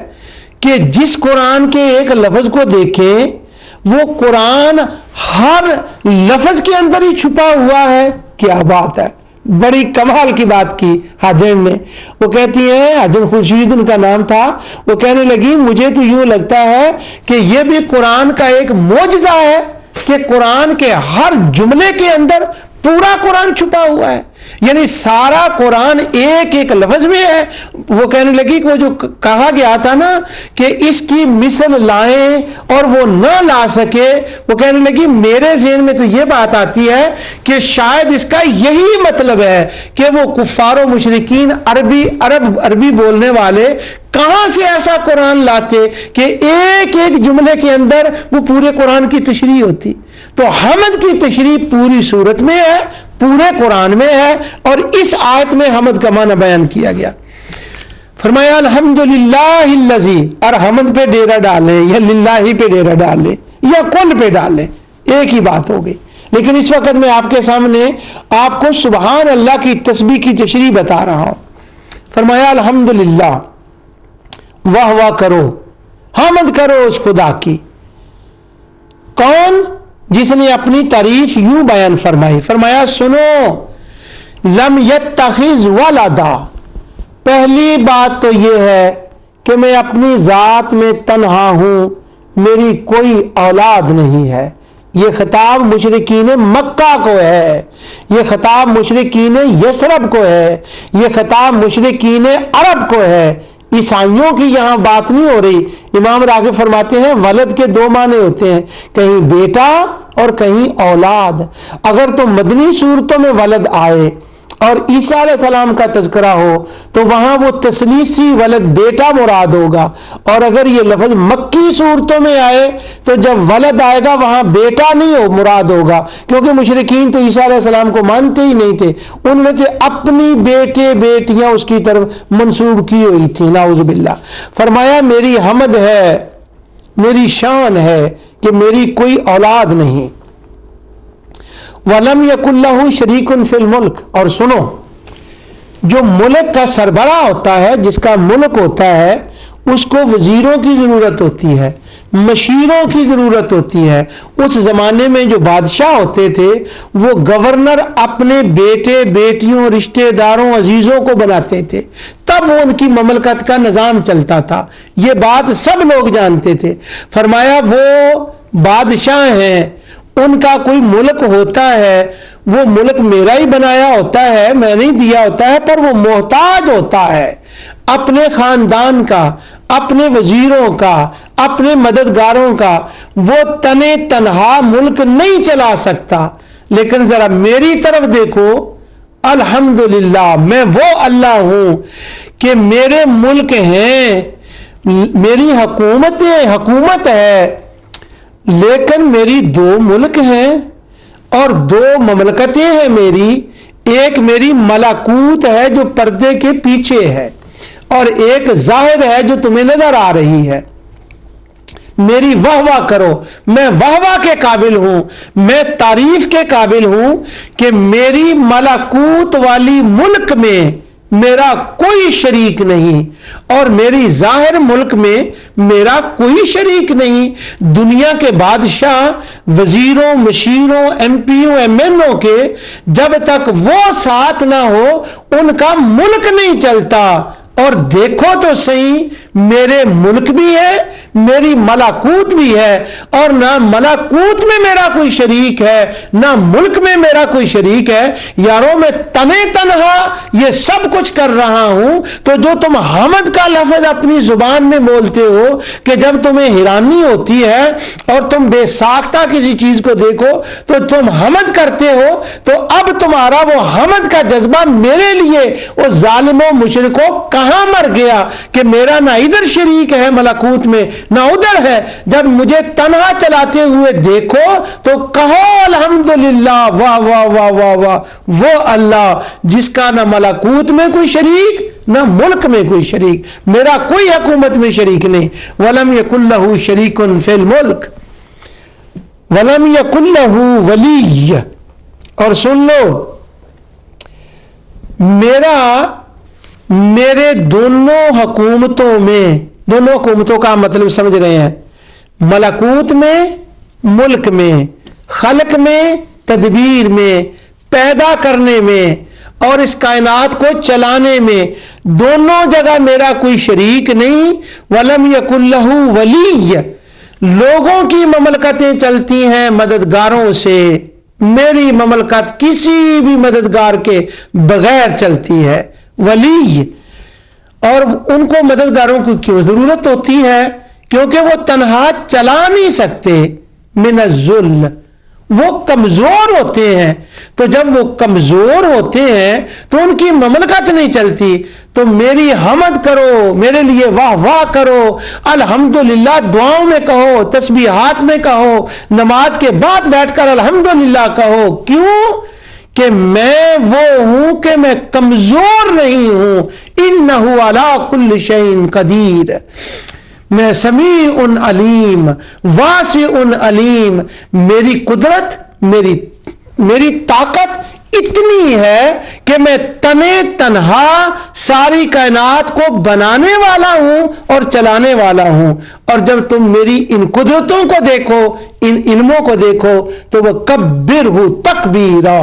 کہ جس قرآن کے ایک لفظ کو دیکھیں وہ قرآن ہر لفظ کے اندر ہی چھپا ہوا ہے۔ کیا بات ہے، بڑی کمال کی بات کی حاجم نے۔ وہ کہتی ہیں، حاجم خورشید ان کا نام تھا، وہ کہنے لگی مجھے تو یوں لگتا ہے کہ یہ بھی قرآن کا ایک معجزہ ہے کہ قرآن کے ہر جملے کے اندر پورا قرآن چھپا ہوا ہے، یعنی سارا قرآن ایک ایک لفظ میں ہے۔ وہ کہنے لگی کہ وہ جو کہا گیا تھا نا کہ اس کی مثل لائیں اور وہ نہ لا سکے، وہ کہنے لگی میرے ذہن میں تو یہ بات آتی ہے کہ شاید اس کا یہی مطلب ہے کہ وہ کفار و مشرکین عربی بولنے والے کہاں سے ایسا قرآن لاتے کہ ایک ایک جملے کے اندر وہ پورے قرآن کی تشریح ہوتی۔ تو حمد کی تشریح پوری صورت میں ہے، پورے قرآن میں ہے، اور اس آیت میں حمد کا معنی بیان کیا گیا۔ فرمایا الحمدللہ الذی، اور حمد پہ ڈیرا ڈالیں یا للہ پہ ڈیرا ڈالیں یا کل پہ ڈالیں، ایک ہی بات ہو گئی، لیکن اس وقت میں آپ کے سامنے آپ کو سبحان اللہ کی تسبیح کی تشریح بتا رہا ہوں۔ فرمایا الحمدللہ، واہ واہ کرو، حمد کرو اس خدا کی، کون؟ جس نے اپنی تعریف یوں بیان فرمائی، فرمایا سنو، لم یتخذ ولدا، پہلی بات تو یہ ہے کہ میں اپنی ذات میں تنہا ہوں، میری کوئی اولاد نہیں ہے۔ یہ خطاب مشرکین مکہ کو ہے، یہ خطاب مشرکین یثرب کو ہے، یہ خطاب مشرکین عرب کو ہے، عیسائیوں کی یہاں بات نہیں ہو رہی۔ امام راغب فرماتے ہیں ولد کے 2 معنی ہوتے ہیں، کہیں بیٹا اور کہیں اولاد۔ اگر تو مدنی صورتوں میں ولد آئے اور عیسیٰ علیہ السلام کا تذکرہ ہو تو وہاں وہ تثلیثی ولد بیٹا مراد ہوگا، اور اگر یہ لفظ مکی صورتوں میں آئے تو جب ولد آئے گا وہاں بیٹا نہیں ہو مراد ہوگا، کیونکہ مشرکین تو عیسیٰ علیہ السلام کو مانتے ہی نہیں تھے، ان میں سے اپنی بیٹے بیٹیاں اس کی طرف منسوب کی ہوئی تھی، نعوذ باللہ۔ فرمایا میری حمد ہے، میری شان ہے کہ میری کوئی اولاد نہیں۔ وَلَمْ يَكُنْ لَهُ شَرِيكٌ فِي الْمُلْكِ، اور سنو، جو ملک کا سربراہ ہوتا ہے، جس کا ملک ہوتا ہے، اس کو وزیروں کی ضرورت ہوتی ہے، مشیروں کی ضرورت ہوتی ہے۔ اس زمانے میں جو بادشاہ ہوتے تھے وہ گورنر اپنے بیٹے بیٹیوں رشتہ داروں عزیزوں کو بناتے تھے، تب وہ ان کی مملکت کا نظام چلتا تھا۔ یہ بات سب لوگ جانتے تھے۔ فرمایا وہ بادشاہ ہیں، ان کا کوئی ملک ہوتا ہے، وہ ملک میرا ہی بنایا ہوتا ہے، میں نہیں دیا ہوتا ہے، پر وہ محتاج ہوتا ہے اپنے خاندان کا، اپنے وزیروں کا، اپنے مددگاروں کا۔ وہ تنے تنہا ملک نہیں چلا سکتا، لیکن ذرا میری طرف دیکھو، الحمدللہ میں وہ اللہ ہوں کہ میرے ملک ہیں، میری حکومت ہے، لیکن میری 2 ملک ہیں اور 2 مملکتیں ہیں میری۔ ایک میری ملکوت ہے جو پردے کے پیچھے ہے، اور ایک ظاہر ہے جو تمہیں نظر آ رہی ہے۔ میری واہ واہ کرو، میں واہ واہ کے قابل ہوں، میں تعریف کے قابل ہوں کہ میری ملکوت والی ملک میں میرا کوئی شریک نہیں، اور میری ظاہر ملک میں میرا کوئی شریک نہیں۔ دنیا کے بادشاہ وزیروں مشیروں ایم پیوں ایم این او کے جب تک وہ ساتھ نہ ہو ان کا ملک نہیں چلتا۔ اور دیکھو تو صحیح، میرے ملک بھی ہے، میری ملکوت بھی ہے، اور نہ ملکوت میں میرا کوئی شریک ہے نہ ملک میں میرا کوئی شریک ہے۔ یارو میں تنے تنہا یہ سب کچھ کر رہا ہوں، تو جو تم حمد کا لفظ اپنی زبان میں بولتے ہو کہ جب تمہیں حیرانی ہوتی ہے اور تم بے ساختہ کسی چیز کو دیکھو تو تم حمد کرتے ہو، تو اب تمہارا وہ حمد کا جذبہ میرے لیے وہ ظالموں مشرکوں کہاں مر گیا کہ میرا نہ ادھر شریک ہے ملکوت میں نہ ادھر ہے۔ جب مجھے تنہا چلاتے ہوئے دیکھو تو کہو الحمدللہ، واہ واہ واہ واہ واہ، وہ اللہ جس کا نہ ملکوت میں کوئی شریک نہ ملک میں کوئی شریک، میرا کوئی حکومت میں شریک نہیں۔ وَلَمْ يَكُنْ لَهُ شَرِيكٌ فِي الْمُلْكِ وَلَمْ يَكُنْ لَهُ وَلِيٌّ۔ اور سن لو، میرے دونوں حکومتوں میں، دونوں حکومتوں کا مطلب سمجھ رہے ہیں، ملکوت میں، ملک میں، خلق میں، تدبیر میں، پیدا کرنے میں اور اس کائنات کو چلانے میں، دونوں جگہ میرا کوئی شریک نہیں۔ وَلَمْ يَكُنْ لَهُ وَلِيٌّ۔ لوگوں کی مملکتیں چلتی ہیں مددگاروں سے، میری مملکت کسی بھی مددگار کے بغیر چلتی ہے۔ ولی، اور ان کو مددگاروں کو کیوں ضرورت ہوتی ہے؟ کیونکہ وہ تنہا چلا نہیں سکتے۔ من الذل، وہ کمزور ہوتے ہیں، تو جب وہ کمزور ہوتے ہیں تو ان کی مملکت نہیں چلتی۔ تو میری حمد کرو، میرے لیے واہ واہ کرو، الحمدللہ دعاؤں میں کہو، تسبیحات میں کہو، نماز کے بعد بیٹھ کر الحمدللہ کہو۔ کیوں؟ کہ میں وہ ہوں کہ میں کمزور نہیں ہوں۔ انہ علی کل شیء قدیر، میں سمیع علیم واسع علیم۔ میری قدرت، میری طاقت اتنی ہے کہ میں تنے تنہا ساری کائنات کو بنانے والا ہوں اور چلانے والا ہوں۔ اور جب تم میری ان قدرتوں کو دیکھو، ان علموں کو دیکھو، تو وہ کبرہ تکبیرا،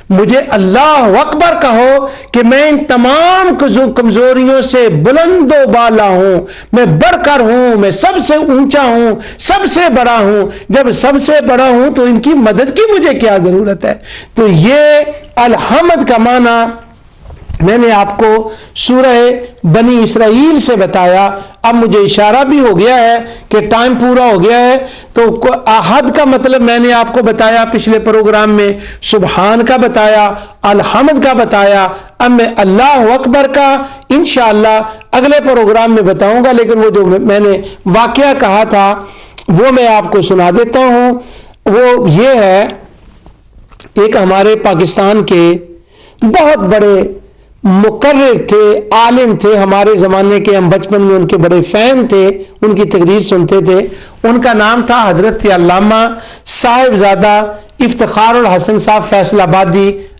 مجھے اللہ اکبر کہو کہ میں ان تمام کمزوریوں سے بلند و بالا ہوں، میں بڑھ کر ہوں، میں سب سے اونچا ہوں، سب سے بڑا ہوں۔ جب سب سے بڑا ہوں تو ان کی مدد کی مجھے کیا ضرورت ہے؟ تو یہ الحمد کا معنی میں نے آپ کو سورہ بنی اسرائیل سے بتایا۔ اب مجھے اشارہ بھی ہو گیا ہے کہ ٹائم پورا ہو گیا ہے، تو احد کا مطلب میں نے آپ کو بتایا پچھلے پروگرام میں، سبحان کا بتایا، الحمد کا بتایا۔ اب میں اللہ اکبر کا انشاءاللہ اگلے پروگرام میں بتاؤں گا، لیکن وہ جو میں نے واقعہ کہا تھا وہ میں آپ کو سنا دیتا ہوں۔ وہ یہ ہے، ایک ہمارے پاکستان کے بہت بڑے مقرر تھے، عالم تھے ہمارے زمانے کے، ہم بچپن میں ان کے بڑے فین تھے، ان کی تقریر سنتے تھے۔ ان کا نام تھا حضرت علامہ صاحبزادہ افتخار الحسن صاحب فیصل آبادی